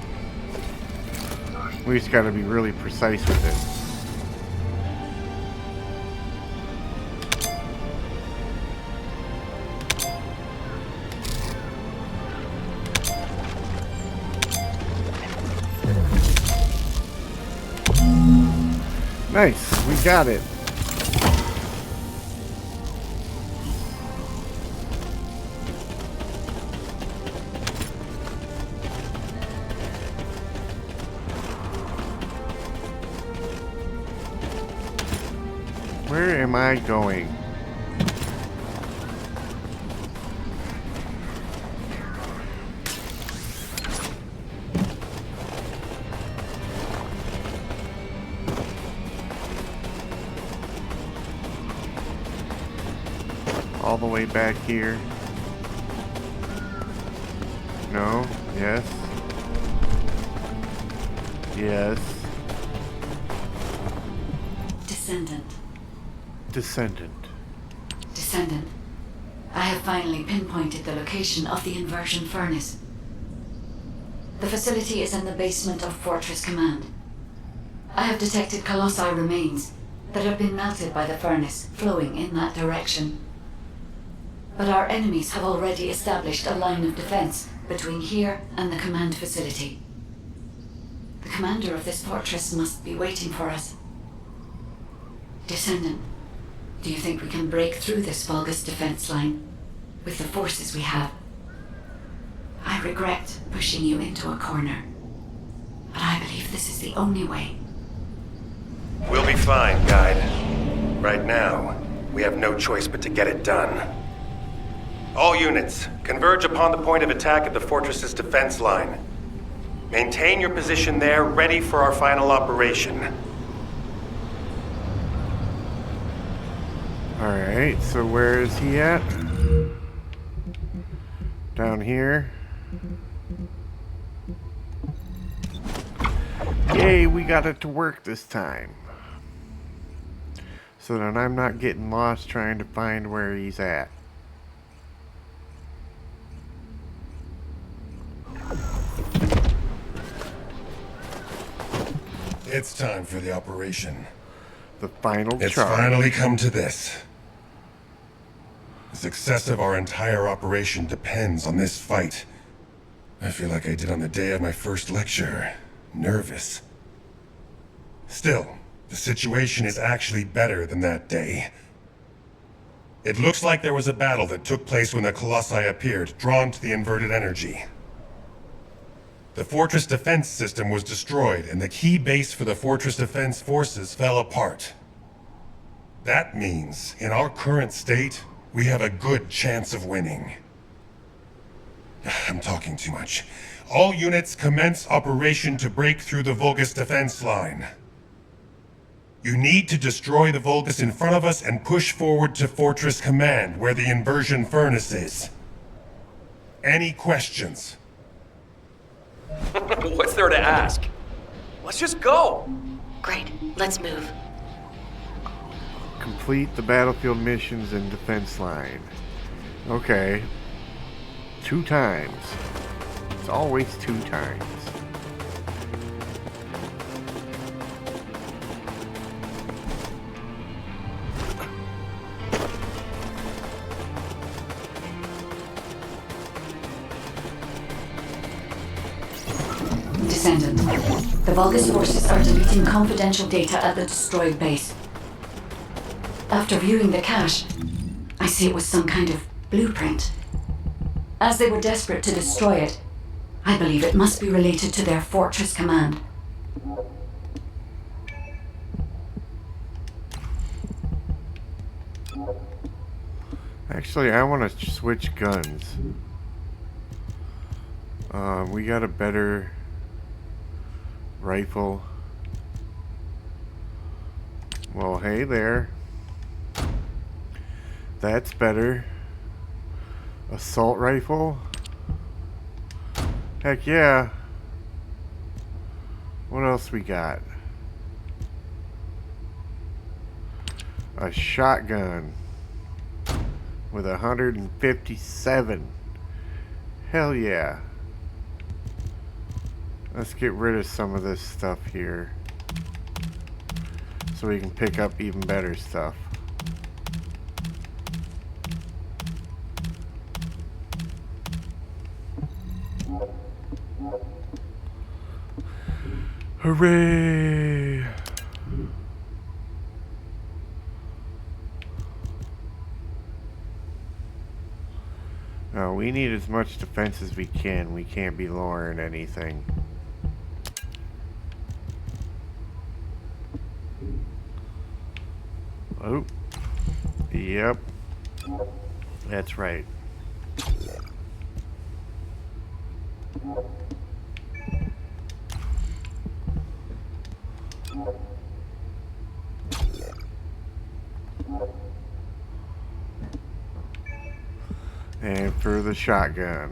We just gotta be really precise with it. Nice, we got it. Where am I going? All the way back here? No? Yes? Yes. Descendant. Descendant. I have finally pinpointed the location of the inversion furnace. The facility is in the basement of Fortress Command. I have detected colossi remains that have been melted by the furnace flowing in that direction. But our enemies have already established a line of defense between here and the command facility. The commander of this fortress must be waiting for us. Descendant, do you think we can break through this Vulgus defense line with the forces we have? I regret pushing you into a corner, but I believe this is the only way. We'll be fine, Guide. Right now, we have no choice but to get it done. All units, converge upon the point of attack at the fortress's defense line. Maintain your position there, ready for our final operation. Alright, so where is he at? Down here. Yay, we got it to work this time. So that I'm not getting lost trying to find where he's at. It's time for the operation. The final It's charge. finally come to this. The success of our entire operation depends on this fight. I feel like I did on the day of my first lecture. nervous. Still, the situation is actually better than that day. It looks like there was a battle that took place when the Colossi appeared, drawn to the inverted energy. The fortress defense system was destroyed, and the key base for the fortress defense forces fell apart. That means, in our current state, we have a good chance of winning. I'm talking too much. All units commence operation to break through the Vulgus defense line. You need to destroy the Vulgus in front of us and push forward to Fortress Command, where the inversion furnace is. Any questions? What's there to ask? Let's just go! Great, let's move. Complete the battlefield missions and defense line. Okay. 2 times. It's always 2 times. Descendant. The Vulgus forces are deleting confidential data at the destroyed base. After viewing the cache, I see it was some kind of blueprint. As they were desperate to destroy it, I believe it must be related to their fortress command. Actually, I want to switch guns. We got a better rifle. Well, hey there. That's better. Assault rifle? Heck yeah. What else we got? A shotgun with 157. Hell yeah. Let's get rid of some of this stuff here so we can pick up even better stuff. Hooray! Now we need as much defense as we can. We can't be lowering anything. Oh. Yep. That's right. And for the shotgun.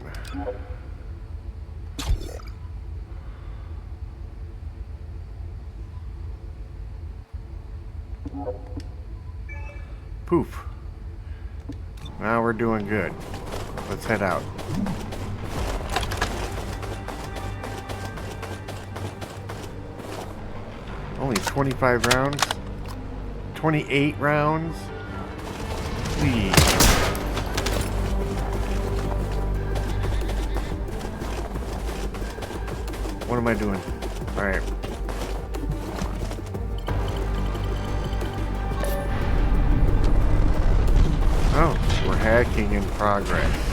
Poof. Now we're doing good. Let's head out. Only 25 rounds? 28 rounds? Please. What am I doing? Alright. Oh, we're hacking in progress.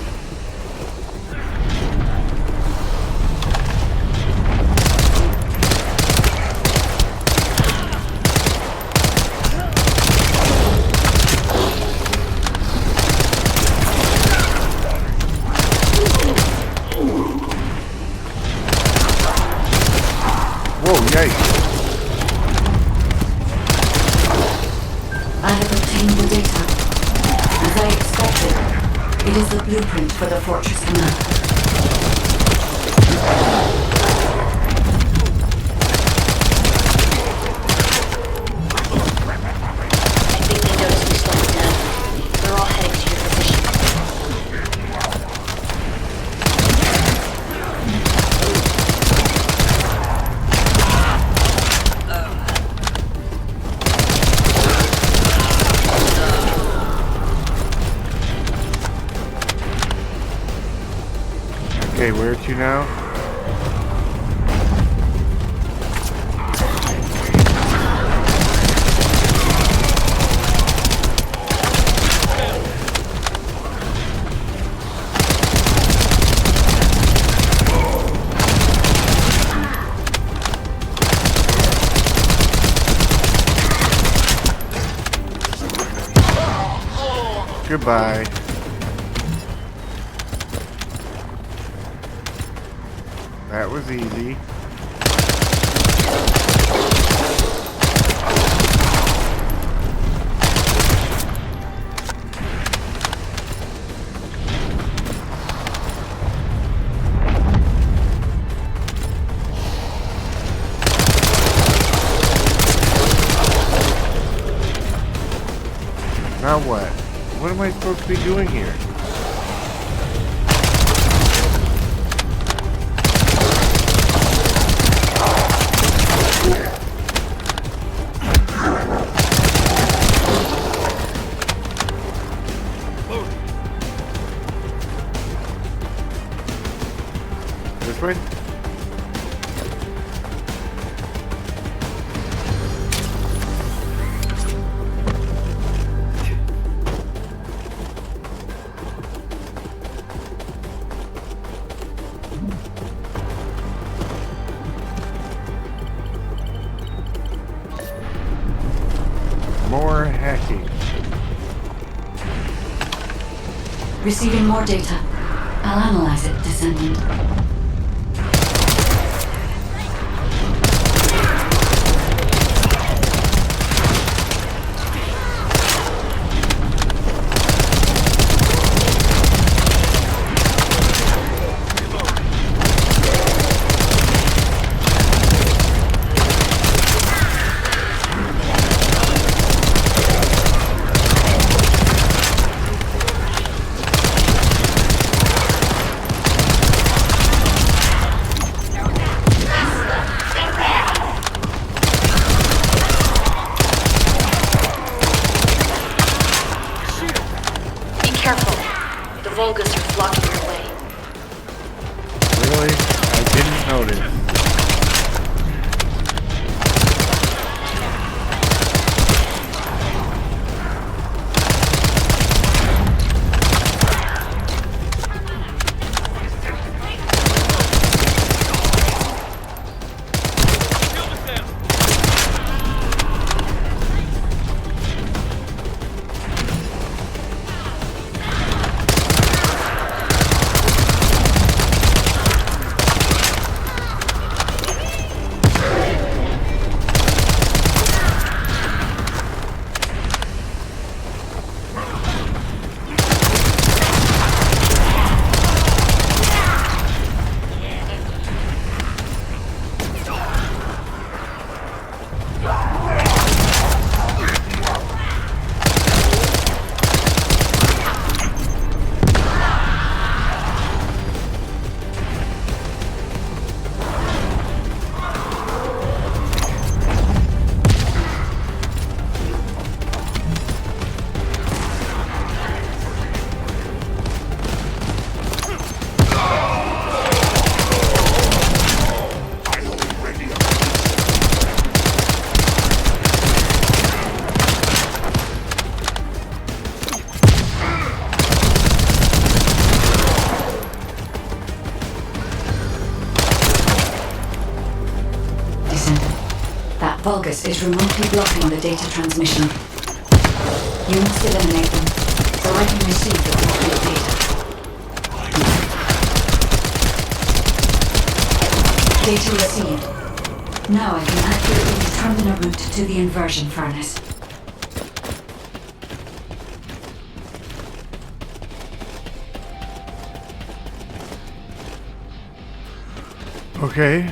Whoa, yikes. I have obtained the data. As I expected, it is the blueprint for the fortress command. I think they noticed we slowed down. They're all heading to your position. Okay, where to now? Goodbye. That was easy. Now what? What am I supposed to be doing here? This way? More hacking. Receiving more data. I'll analyze it, Descendant. Really? I didn't notice. Vulgus is remotely blocking the data transmission. You must eliminate them, so I can receive the complete data. Data received. Now I can accurately determine a route to the inversion furnace. Okay.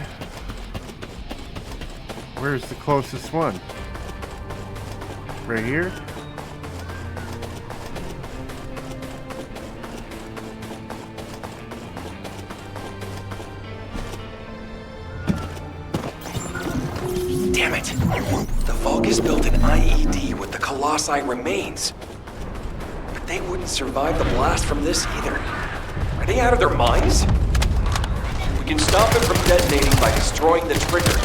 Where's the closest one? Right here? Damn it! The Vulgus built an IED with the Colossi remains. But they wouldn't survive the blast from this either. Are they out of their minds? We can stop it from detonating by destroying the trigger.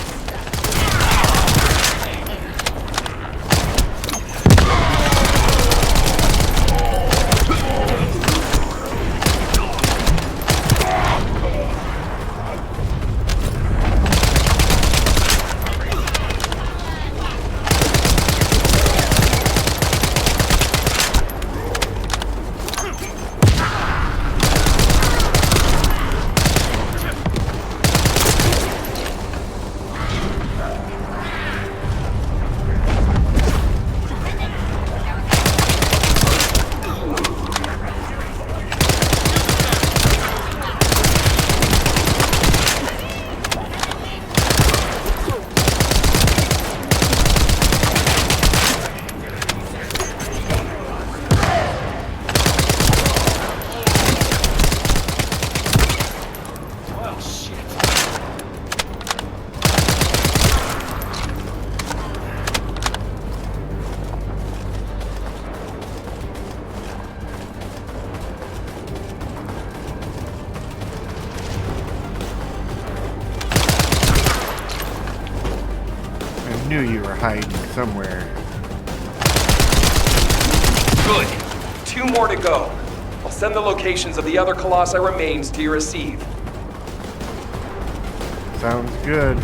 Knew you were hiding somewhere. Good. 2 more to go. I'll send the locations of the other Colossi remains to your receive. Sounds good.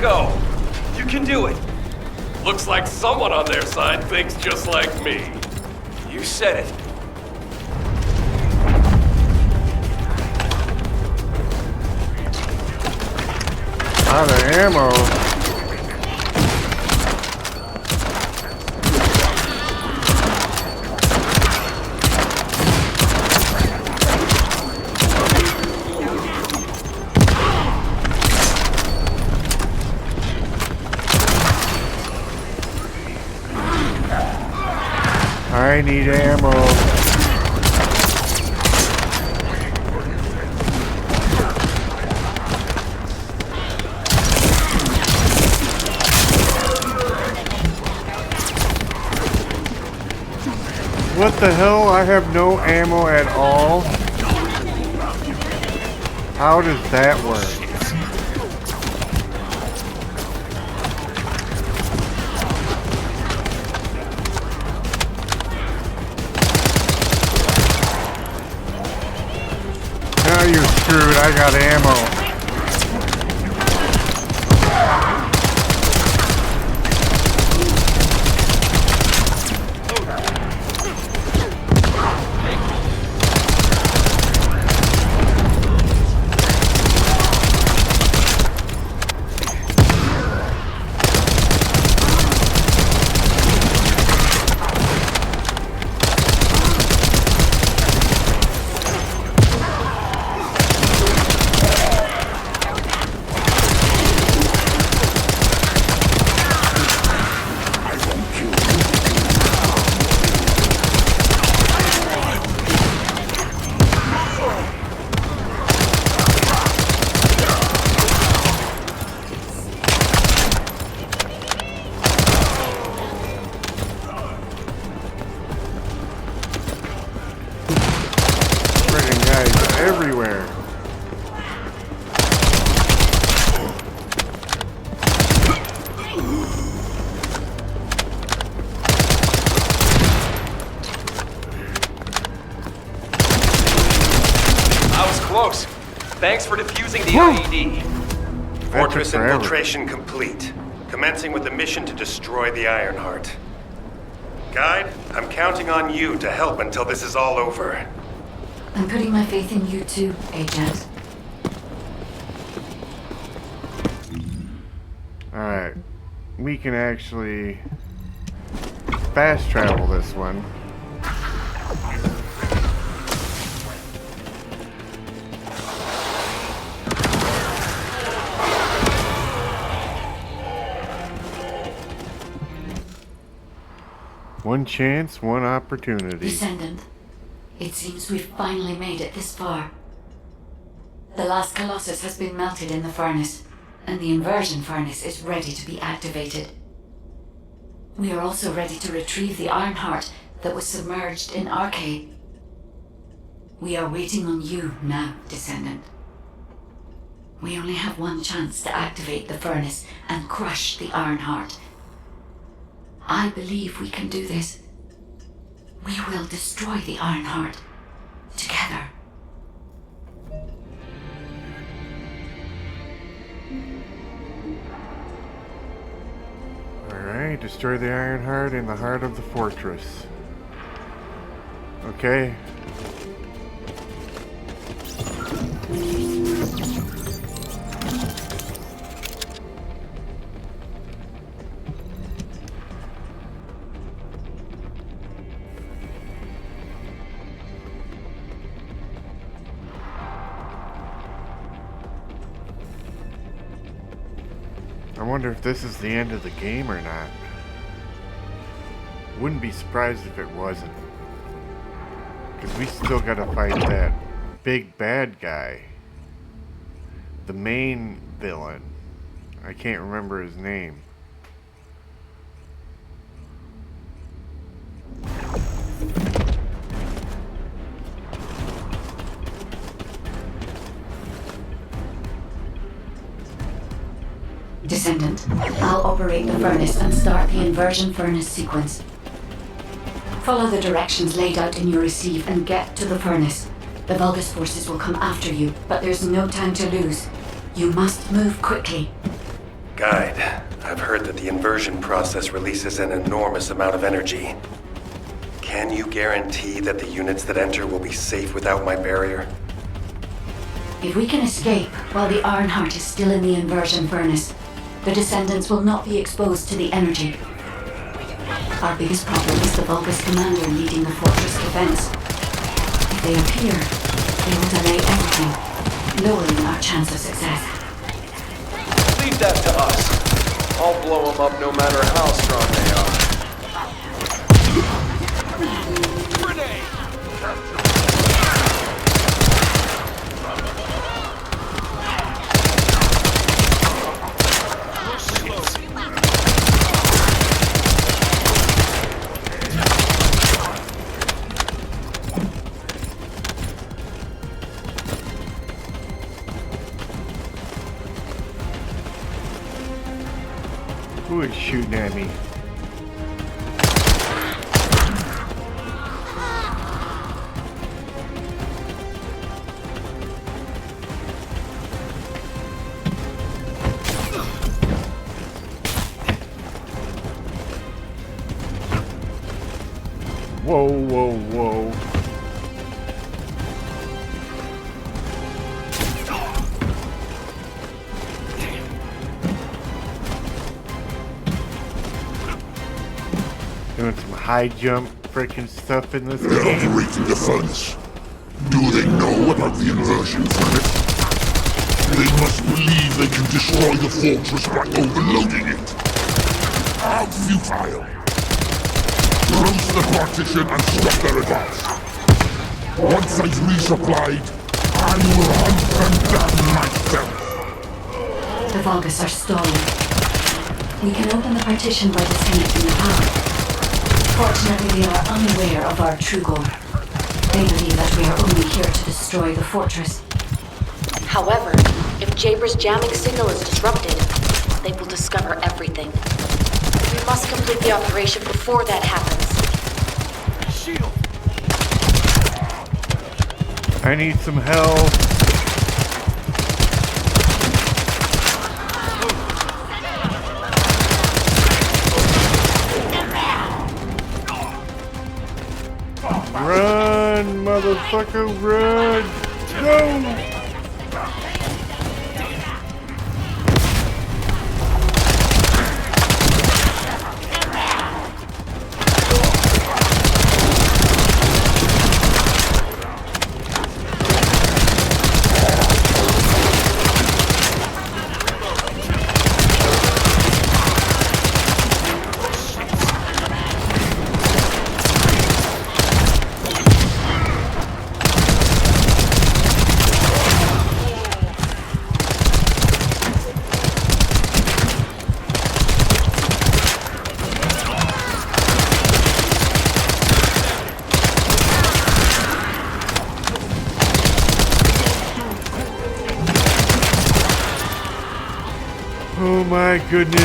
go. You can do it. Looks like someone on their side thinks just like me. You said it. Out of ammo. I need ammo. What the hell? I have no ammo at all? How does that work? Now you're screwed. I got ammo. Thanks for defusing the IED. Fortress forever. infiltration complete. Commencing with the mission to destroy the Ironheart. Guide, I'm counting on you to help until this is all over. I'm putting my faith in you too, Agent. Alright. We can actually fast travel this one. One chance, one opportunity. Descendant, it seems we've finally made it this far. The last Colossus has been melted in the furnace, and the inversion furnace is ready to be activated. We are also ready to retrieve the Ironheart that was submerged in Arcade. We are waiting on you now, Descendant. We only have one chance to activate the furnace and crush the Ironheart. I believe we can do this. We will destroy the Ironheart together. Alright, destroy the Ironheart in the heart of the fortress. Okay. I wonder if this is the end of the game or not. Wouldn't be surprised if it wasn't. Because we still gotta fight that big bad guy. The main villain. I can't remember his name. Descendant, I'll operate the furnace and start the inversion furnace sequence. Follow the directions laid out in your receive and get to the furnace. The Vulgus forces will come after you, but there's no time to lose. You must move quickly. Guide, I've heard that the inversion process releases an enormous amount of energy. Can you guarantee that the units that enter will be safe without my barrier? If we can escape while the Ironheart is still in the inversion furnace, the Descendants will not be exposed to the energy. Our biggest problem is the Vulgus commander leading the fortress defense. If they appear, they will delay everything, lowering our chance of success. Leave that to us. I'll blow them up no matter how strong they are. Who is shooting at me? Whoa, whoa, whoa. Doing some high jump freaking stuff in this They're game. operating the furnace. Do they know about the inversion furnace? They must believe they can destroy the fortress by overloading it. How futile. Close the partition and stop their advance. Once I've resupplied, I will hunt them down myself. The Vulgus are stalling. We can open the partition by disconnecting the power. Fortunately, they are unaware of our true goal. They believe that we are only here to destroy the fortress. However, if Jaber's jamming signal is disrupted, they will discover everything. We must complete the operation before that happens. I need some help. motherfucker, run! Go! Oh my goodness.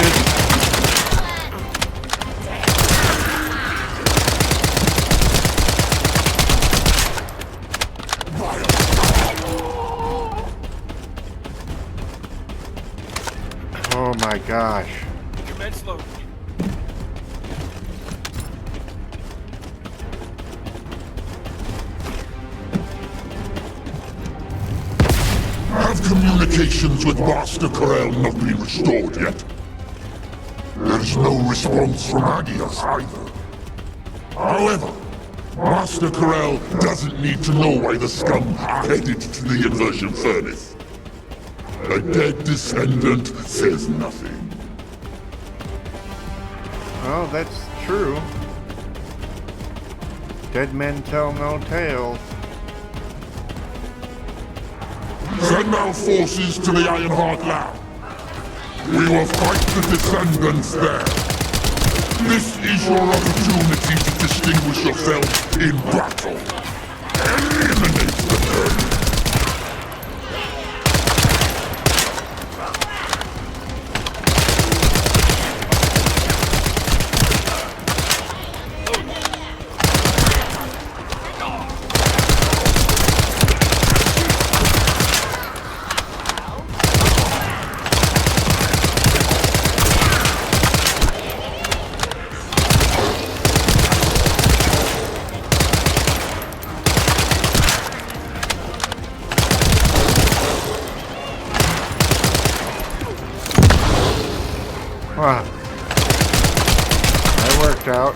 Oh my gosh. Commence load. Have communications with Master Corel not been restored yet? There is no response from Agios either. However, Master Corel doesn't need to know why the scum are headed to the inversion furnace. A dead descendant says nothing. Oh, that's true. Dead men tell no tales. Send our forces to the Ironheart lab. We will fight the Descendants there. This is your opportunity to distinguish yourself in battle. Eliminate the enemy. Wow. That worked out.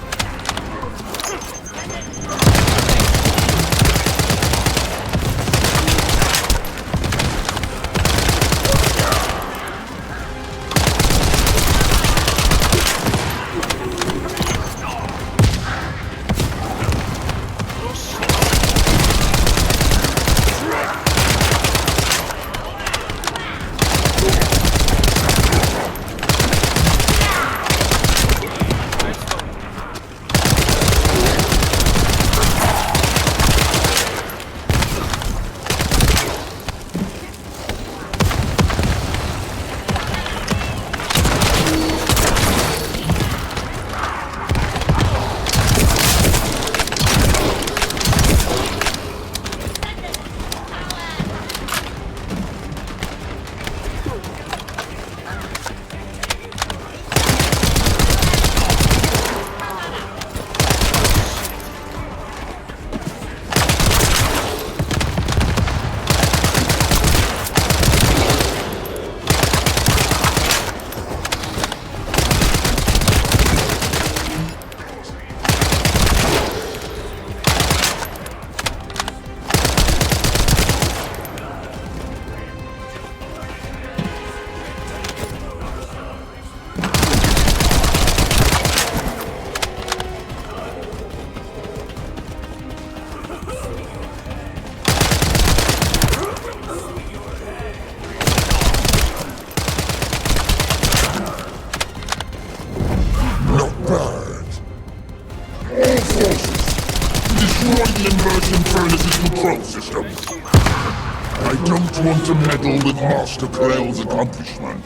I don't want to meddle with Master Corel's accomplishment.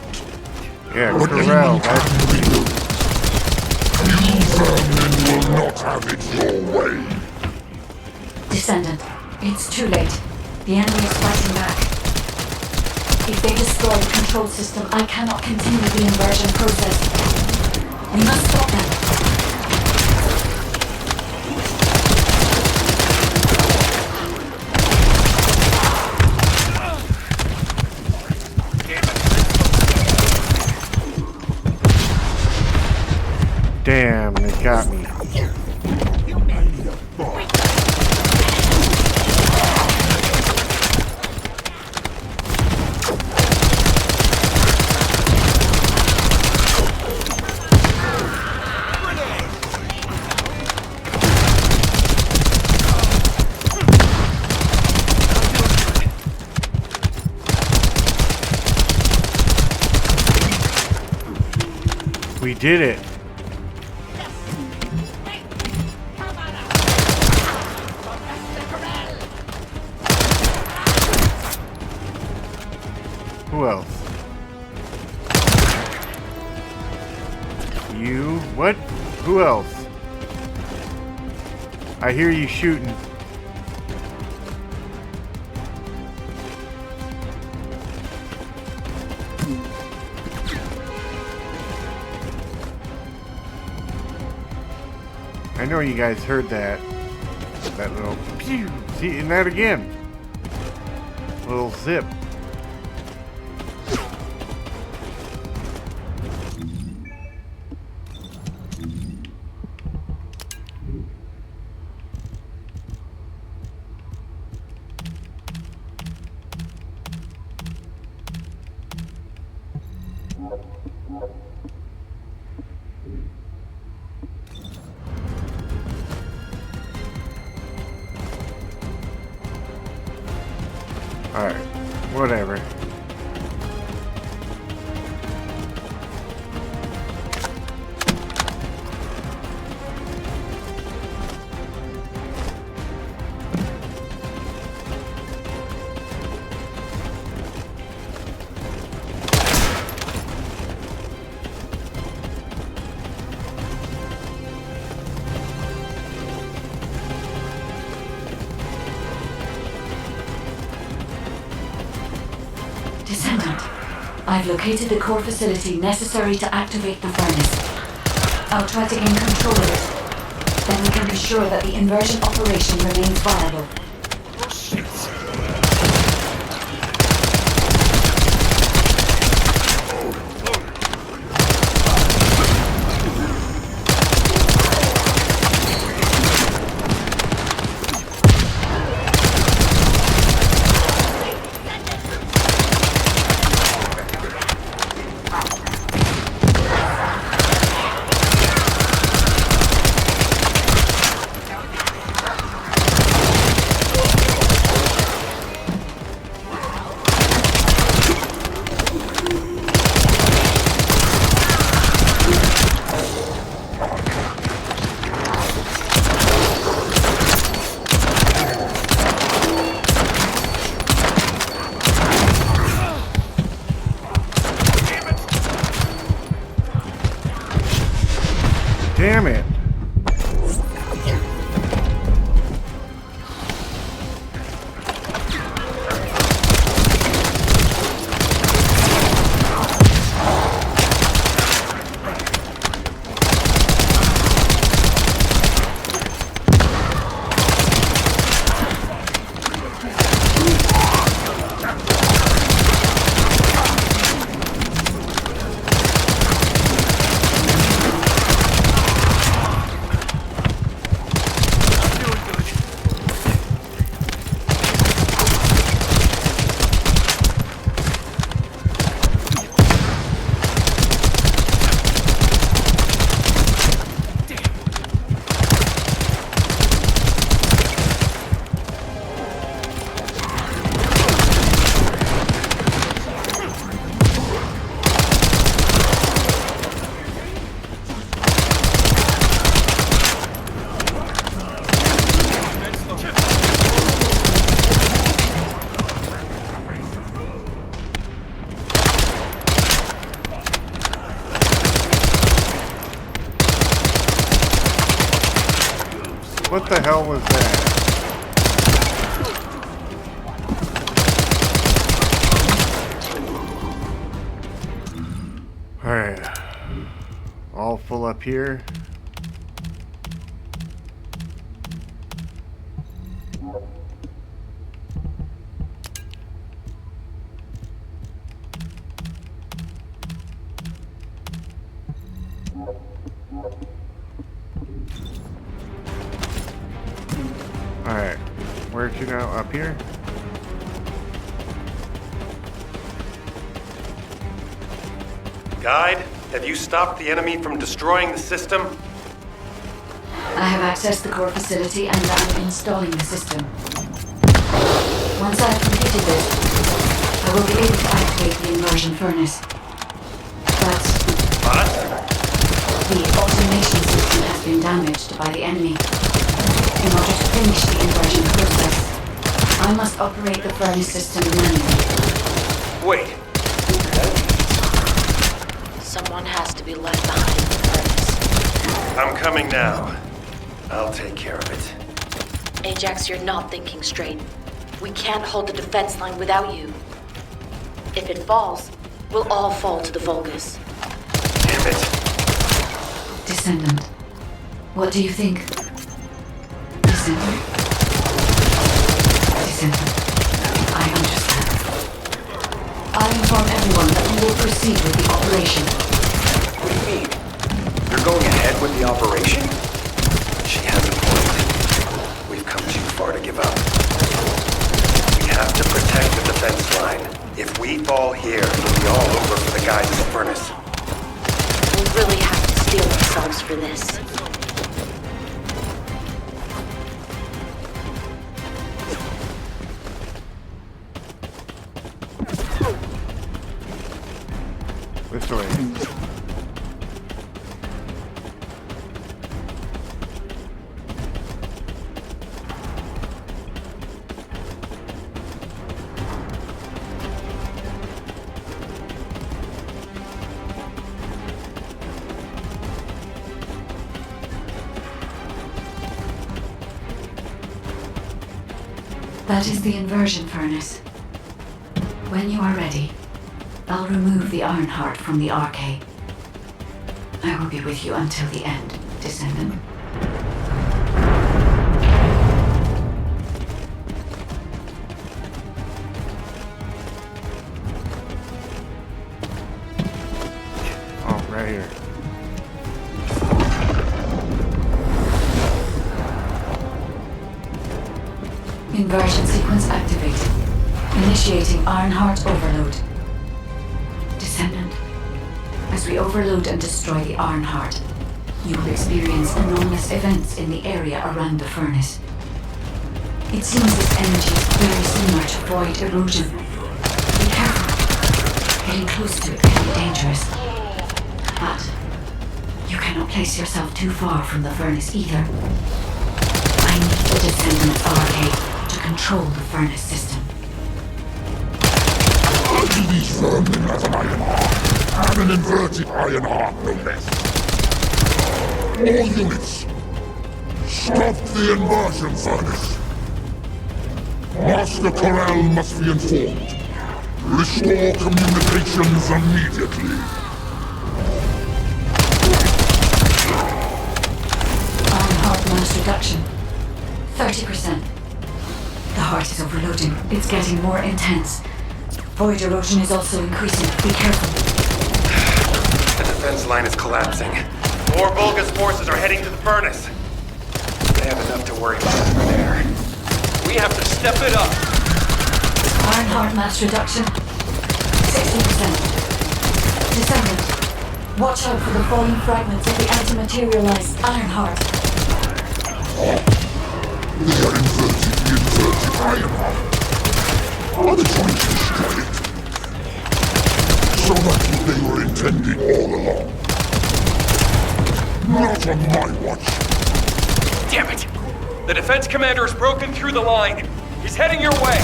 Yeah, but Corel, you vermin will not have it your way. Descendant, it's too late. The enemy is fighting back. If they destroy the control system, I cannot continue the inversion process. We must stop them. Damn, they got me. We did it. Who else? You? What? Who else? I hear you shooting. I know you guys heard that. That little pew. See, and that again. Little zip. Alright, whatever. Descendant, I've located the core facility necessary to activate the furnace. I'll try to gain control of it. Then we can be sure that the inversion operation remains viable. Damn it. What the hell was that? Alright. All full up here. shoot out up here? Guide, have you stopped the enemy from destroying the system? I have accessed the core facility and I'm installing the system. Once I have completed this, I will be able to activate the inversion furnace. But the automation system has been damaged by the enemy. In order to finish the inversion process, I must operate the furnace system manually. Wait. Someone has to be left behind in the furnace. I'm coming now. I'll take care of it. Ajax, you're not thinking straight. We can't hold the defense line without you. If it falls, we'll all fall to the Vulgus. Damn it. Descendant, what do you think? Descendant? Descendant, I understand. I inform everyone that we will proceed with the operation. What do you mean? You're going ahead with the operation? She has a point. We've come too far to give up. We have to protect the defense line. If we fall here, it'll be all over for the guys in the furnace. We'll really have to steel ourselves for this. This way. That is the inversion furnace. When you are ready, I'll remove the Ironheart from the arcade. I will be with you until the end, Descendant. Oh, right here. Inversion sequence activated. Initiating Ironheart overload. Descendant, as we overload and destroy the Ironheart, you will experience anomalous events in the area around the furnace. It seems this energy is very similar to void erosion. Be careful. Getting close to it can be dangerous. But you cannot place yourself too far from the furnace either. I need the Descendant arcade to control the furnace system. These firmly as an Ironheart, and an inverted Ironheart, no less. All units, stop the inversion furnace. Master Corral must be informed. Restore communications immediately. Ironheart mass reduction. 30%. The heart is overloading. It's getting more intense. Void erosion is also increasing. Be careful. The defense line is collapsing. More Vulgus forces are heading to the furnace. They have enough to worry about over there. We have to step it up. Ironheart mass reduction. 60%. Descendant, watch out for the falling fragments of the anti-materialized Ironheart. They are inverting the inverted Ironheart. Are they trying to destroy it? So that's what they were intending all along. Not on my watch. Damn it! The defense commander has broken through the line. He's heading your way.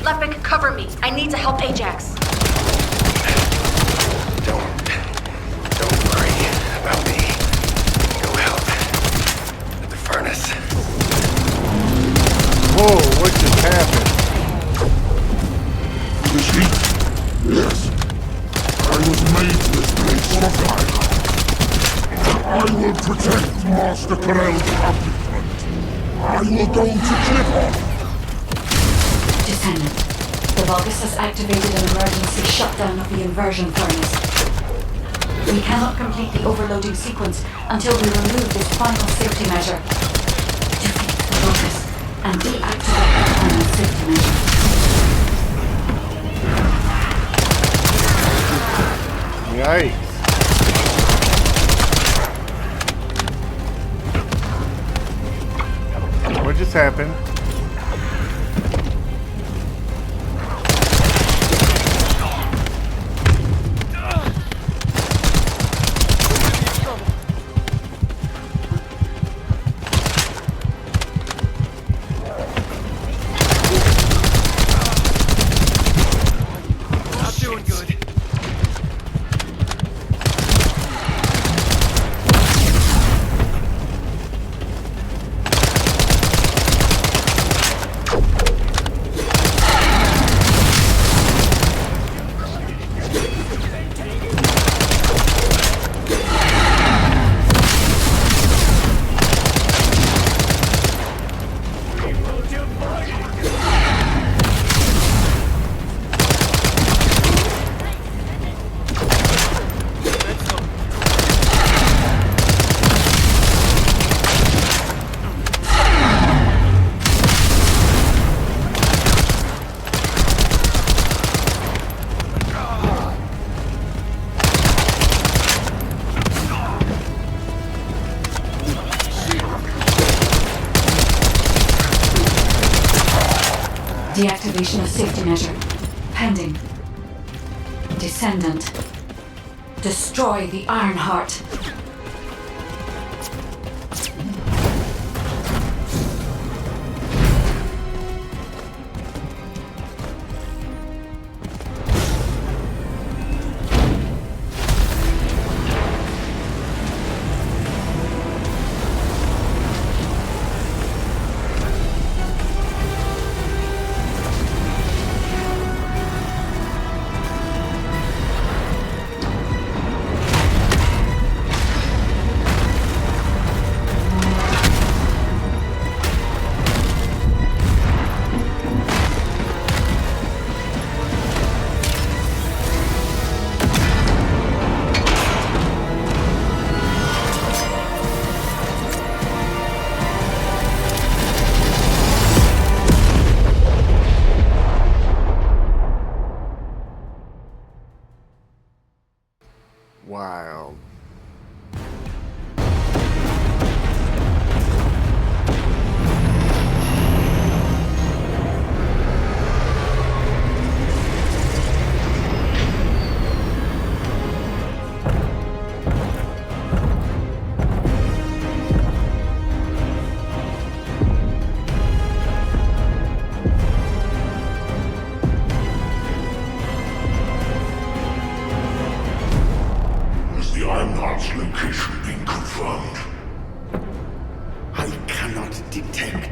Lepic, cover me. I need to help Ajax. Don't worry about me. Go help at the furnace. Whoa, what just happened? This heat? Yes. I was made this place for fire. I will protect Master Corell's accomplishment. I will go to Clifford. Descendant, the Vulgus has activated an emergency shutdown of the inversion furnace. We cannot complete the overloading sequence until we remove this final safety measure. Defeat the Vulgus, and deactivate the final safety measure. Yikes. What just happened? Deactivation of safety measure. Pending. Descendant. Destroy the Ironheart. Wow. Location being confirmed. I cannot detect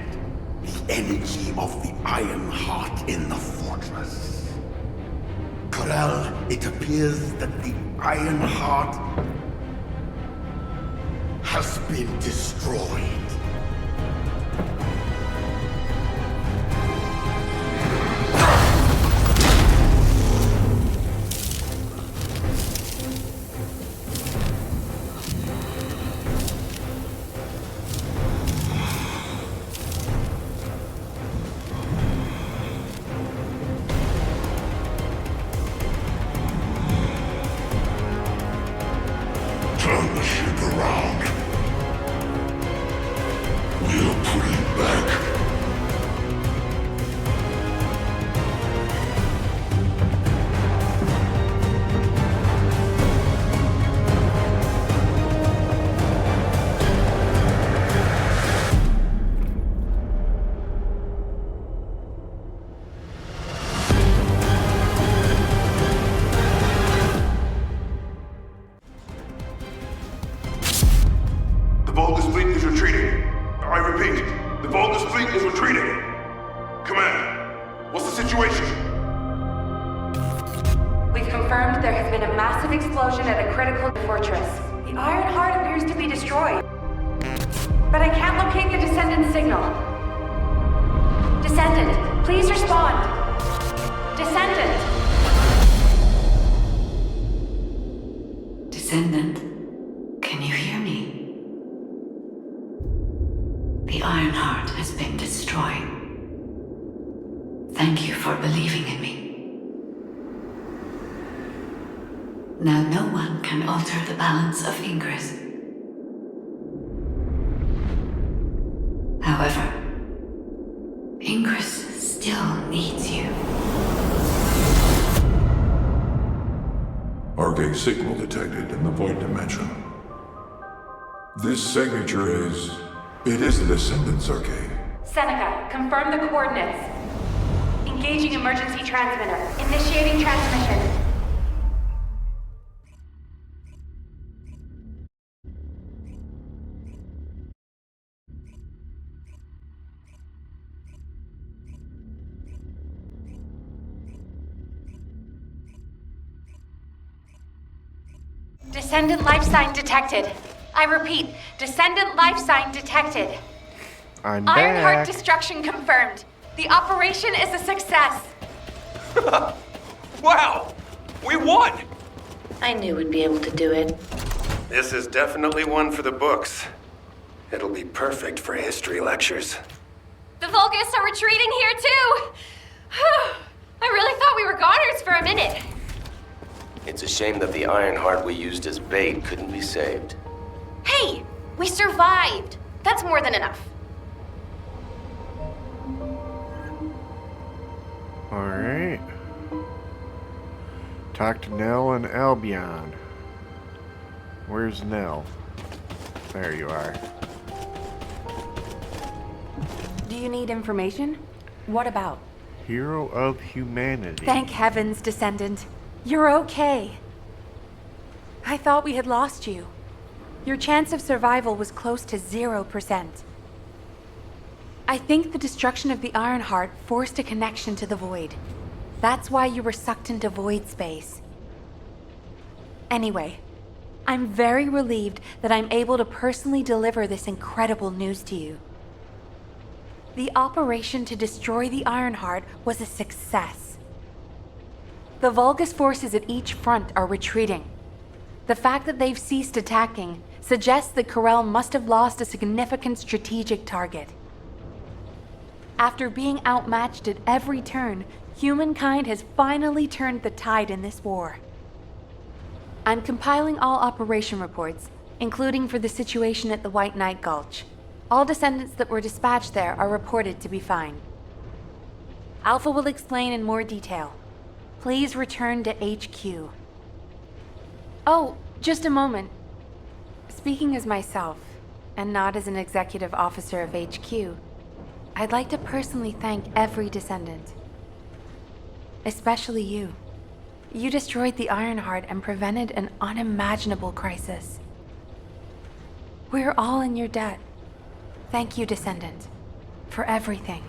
the energy of the Ironheart in the fortress. Corel, it appears that the Ironheart has been destroyed. Turn the ship around. We'll put it back. The Vulgus fleet is retreating. I repeat, the Vulgus fleet is retreating. Command, what's the situation? We've confirmed there has been a massive explosion at a critical fortress. The Ironheart appears to be destroyed. But I can't locate the Descendant signal. Descendant, please respond. Descendant! Descendant, can you hear me? The Ironheart has been destroyed. Thank you for believing in me. Now no one can alter the balance of Ingress. However, Ingress still needs you. Arcade signal detected in the void dimension. This signature is... It is the Descendant's arcade. Seneca, confirm the coordinates. Engaging emergency transmitter. Initiating transmission. Descendant life sign detected. I repeat, Descendant life sign detected. I'm Ironheart back. destruction confirmed. The operation is a success. Wow! We won! I knew we'd be able to do it. This is definitely one for the books. It'll be perfect for history lectures. The Vulgus are retreating here too! I really thought we were goners for a minute. It's a shame that the Ironheart we used as bait couldn't be saved. Hey, we survived. That's more than enough. Alright. Talk to Nell and Albion. Where's Nell? There you are. Do you need information? What about? Hero of humanity. Thank heavens, Descendant. You're okay. I thought we had lost you. Your chance of survival was close to 0%. I think the destruction of the Ironheart forced a connection to the Void. That's why you were sucked into void space. Anyway, I'm very relieved that I'm able to personally deliver this incredible news to you. The operation to destroy the Ironheart was a success. The Vulgus forces at each front are retreating. The fact that they've ceased attacking suggests that Corel must have lost a significant strategic target. After being outmatched at every turn, humankind has finally turned the tide in this war. I'm compiling all operation reports, including for the situation at the White Knight Gulch. All descendants that were dispatched there are reported to be fine. Alpha will explain in more detail. Please return to HQ. Oh, just a moment. Speaking as myself, and not as an executive officer of HQ, I'd like to personally thank every descendant. Especially you. You destroyed the Ironheart and prevented an unimaginable crisis. We're all in your debt. Thank you, Descendant, for everything.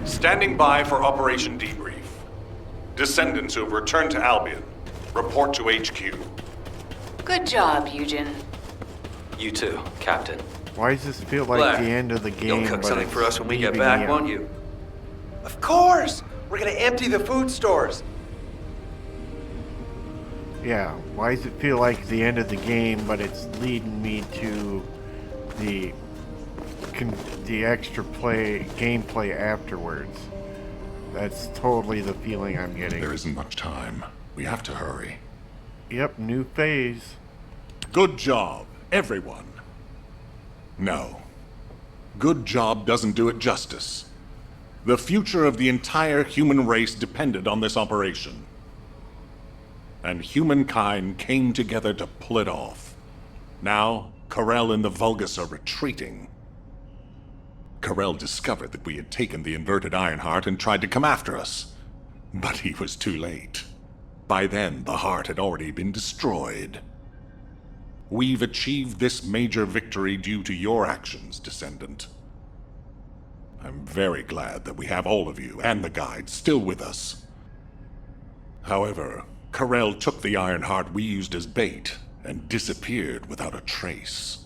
Standing by for Operation Debrief. Descendants who have returned to Albion, report to HQ. Good job, Eugen. You too, Captain. Why does this feel like Blair, the end of the game? You'll cook but something it's for us when we get leaving back, you? won't you? Of course! We're gonna empty the food stores. Yeah, why does it feel like the end of the game, but it's leading me to the extra gameplay afterwards? That's totally the feeling I'm getting. There isn't much time. We have to hurry. Yep, new phase. Good job, everyone. No. Good job doesn't do it justice. The future of the entire human race depended on this operation. And humankind came together to pull it off. Now, Corel and the Vulgus are retreating. Corel discovered that we had taken the inverted Ironheart and tried to come after us. But he was too late. By then, the heart had already been destroyed. We've achieved this major victory due to your actions, Descendant. I'm very glad that we have all of you and the guides still with us. However, Corel took the Ironheart we used as bait and disappeared without a trace.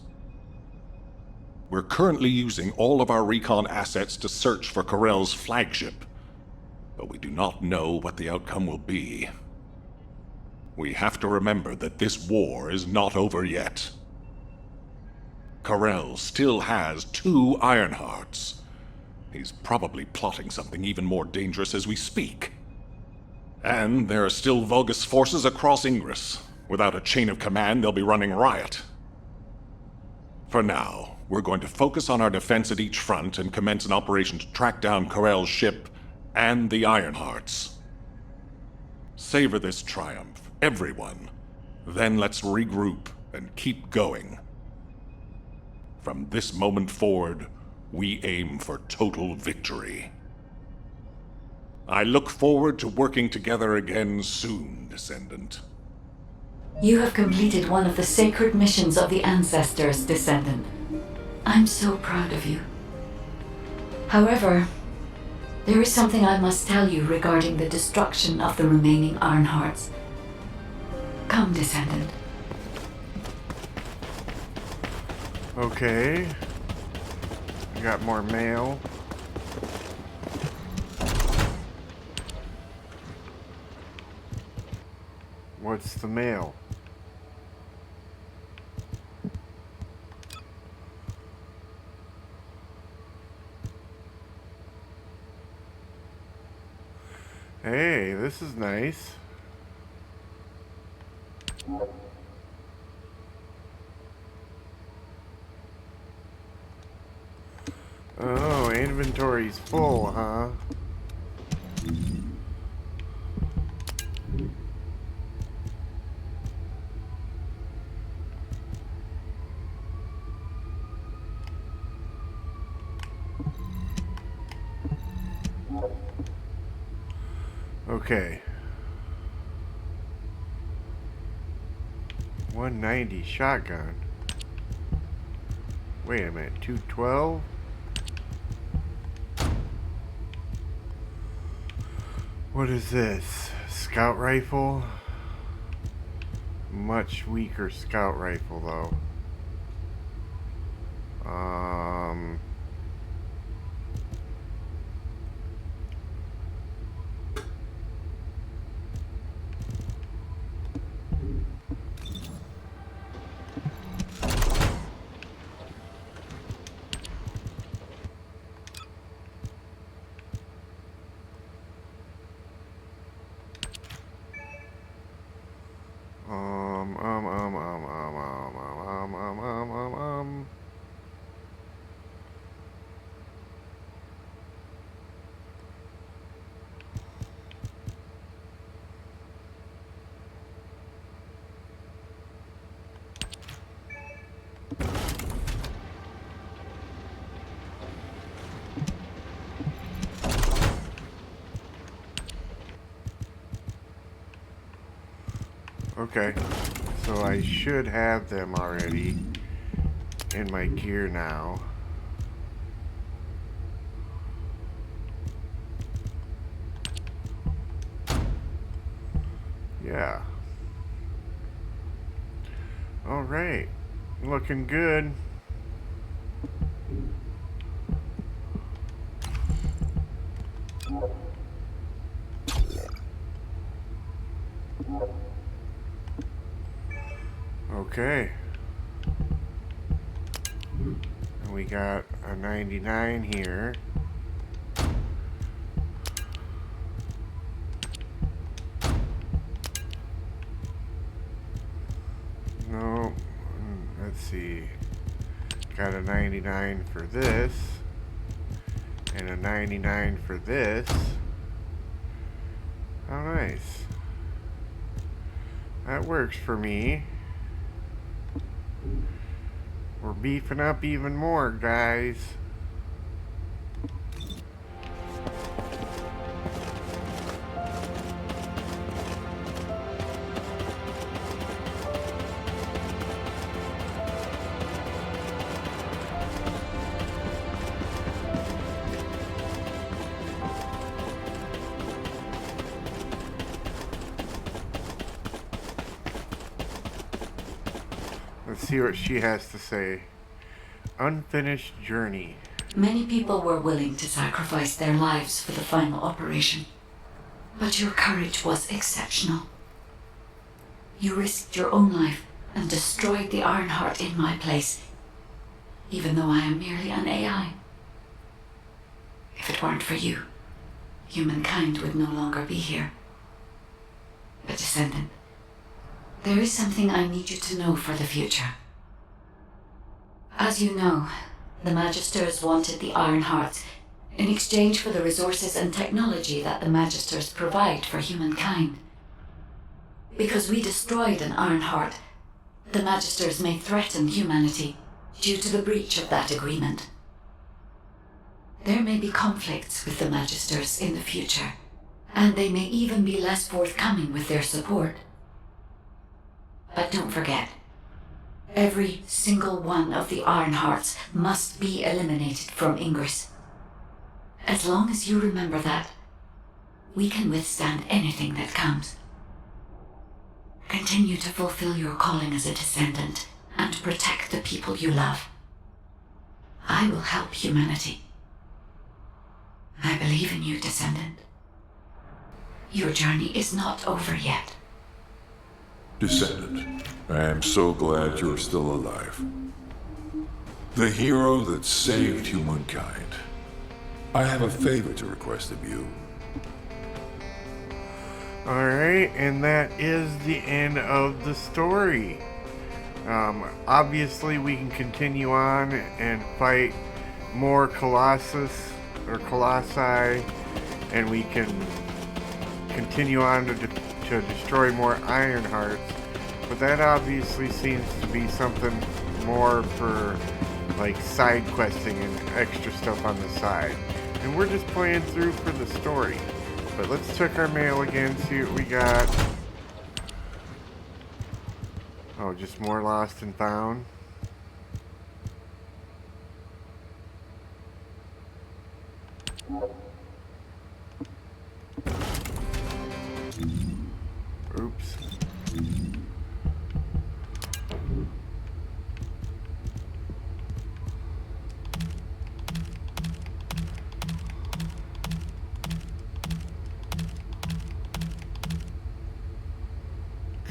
We're currently using all of our recon assets to search for Corel's flagship, but we do not know what the outcome will be. We have to remember that this war is not over yet. Karel still has 2 Ironhearts. He's probably plotting something even more dangerous as we speak. And there are still Vulgus forces across Ingress. Without a chain of command, they'll be running riot. For now, we're going to focus on our defense at each front and commence an operation to track down Karel's ship and the Ironhearts. Savor this triumph, everyone. Then let's regroup and keep going. From this moment forward, we aim for total victory. I look forward to working together again soon, Descendant. You have completed one of the sacred missions of the ancestors, Descendant. I'm so proud of you. However, there is something I must tell you regarding the destruction of the remaining Ironhearts. Come, Descendant. Okay. We got more mail. What's the mail? Hey, this is nice. Oh, inventory's full, huh? Okay. 190 shotgun. Wait a minute, 212? What is this? Scout rifle? Much weaker scout rifle though. Okay, so I should have them already in my gear now. Yeah. All right, looking good. Okay. And we got a 99 here. No, let's see. Got a 99 for this. And a 99 for this. How nice. That works for me. We're beefing up even more, guys. Let's see what she has to say. Unfinished journey. Many people were willing to sacrifice their lives for the final operation. But your courage was exceptional. You risked your own life and destroyed the Ironheart in my place. even though I am merely an AI. If it weren't for you, humankind would no longer be here. But Descendant, there is something I need you to know for the future. As you know, the Magisters wanted the Ironheart in exchange for the resources and technology that the Magisters provide for humankind. Because we destroyed an Ironheart, the Magisters may threaten humanity due to the breach of that agreement. There may be conflicts with the Magisters in the future, and they may even be less forthcoming with their support. But don't forget, every single one of the Ironhearts must be eliminated from Ingress. As long as you remember that, we can withstand anything that comes. Continue to fulfill your calling as a Descendant and protect the people you love. I will help humanity. I believe in you, Descendant. Your journey is not over yet. Descendant, I am so glad you're still alive. The hero that saved humankind. I have a favor to request of you. Alright, and that is the end of the story. Obviously we can continue on and fight more Colossi, and we can continue on to destroy more Ironhearts, but that obviously seems to be something more for like side questing and extra stuff on the side. And we're just playing through for the story. But let's check our mail again, see what we got. Oh, just more lost and found. Oops.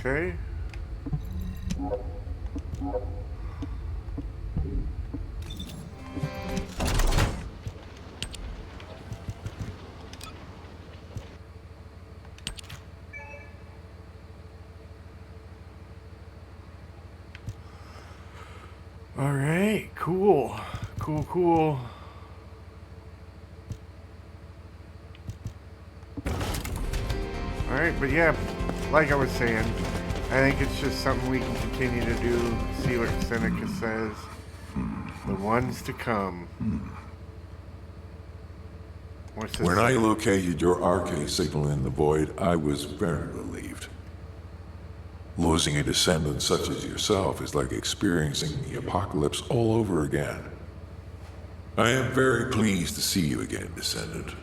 Okay. All right, cool. Cool. All right, but yeah, like I was saying, I think it's just something we can continue to do, see what Seneca says. The ones to come. What's this? When I located your arcade signal in the void, I was very relieved. Losing a descendant such as yourself is like experiencing the apocalypse all over again. I am very pleased to see you again, Descendant.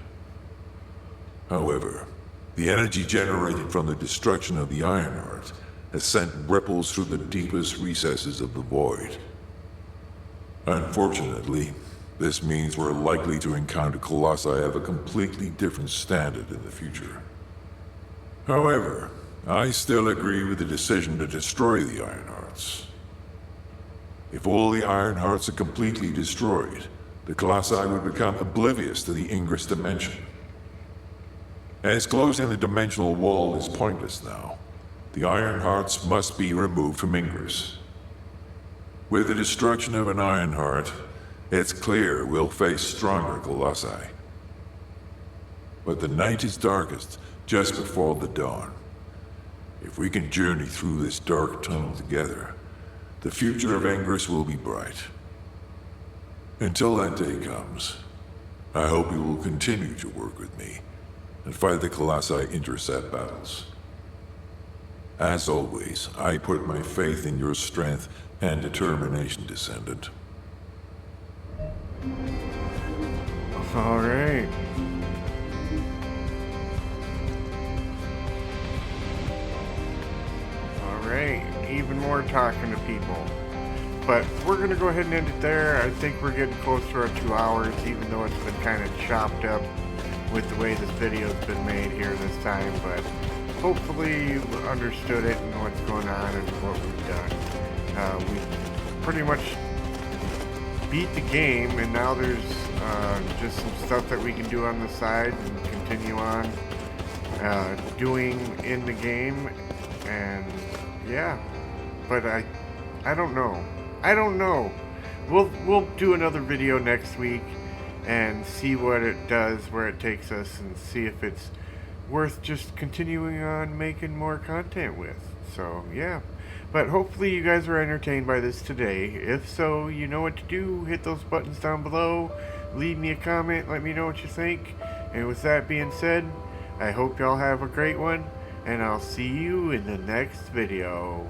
However, the energy generated from the destruction of the Ironheart has sent ripples through the deepest recesses of the void. Unfortunately, this means we're likely to encounter Colossi of a completely different standard in the future. However, I still agree with the decision to destroy the Ironhearts. If all the Ironhearts are completely destroyed, the Colossi would become oblivious to the Ingress dimension. As closing the dimensional wall is pointless now, the Ironhearts must be removed from Ingress. With the destruction of an Ironheart, it's clear we'll face stronger Colossi. But the night is darkest just before the dawn. If we can journey through this dark tunnel together, the future of Ingress will be bright. Until that day comes, I hope you will continue to work with me and fight the Colossi intercept battles. As always, I put my faith in your strength and determination, Descendant. All right. Alright, even more talking to people. But we're going to go ahead and end it there. I think we're getting close to our 2 hours, even though it's been kind of chopped up with the way this video's been made here this time. But hopefully you understood it and what's going on and what we've done. We've pretty much beat the game, and now there's just some stuff that we can do on the side and continue on doing in the game. And yeah, but I don't know. We'll do another video next week and see what it does, where it takes us, and see if it's worth just continuing on making more content with. So yeah, but hopefully you guys were entertained by this today. If so, you know what to do. Hit those buttons down below, leave me a comment, let me know what you think. And with that being said, I hope y'all have a great one, and I'll see you in the next video.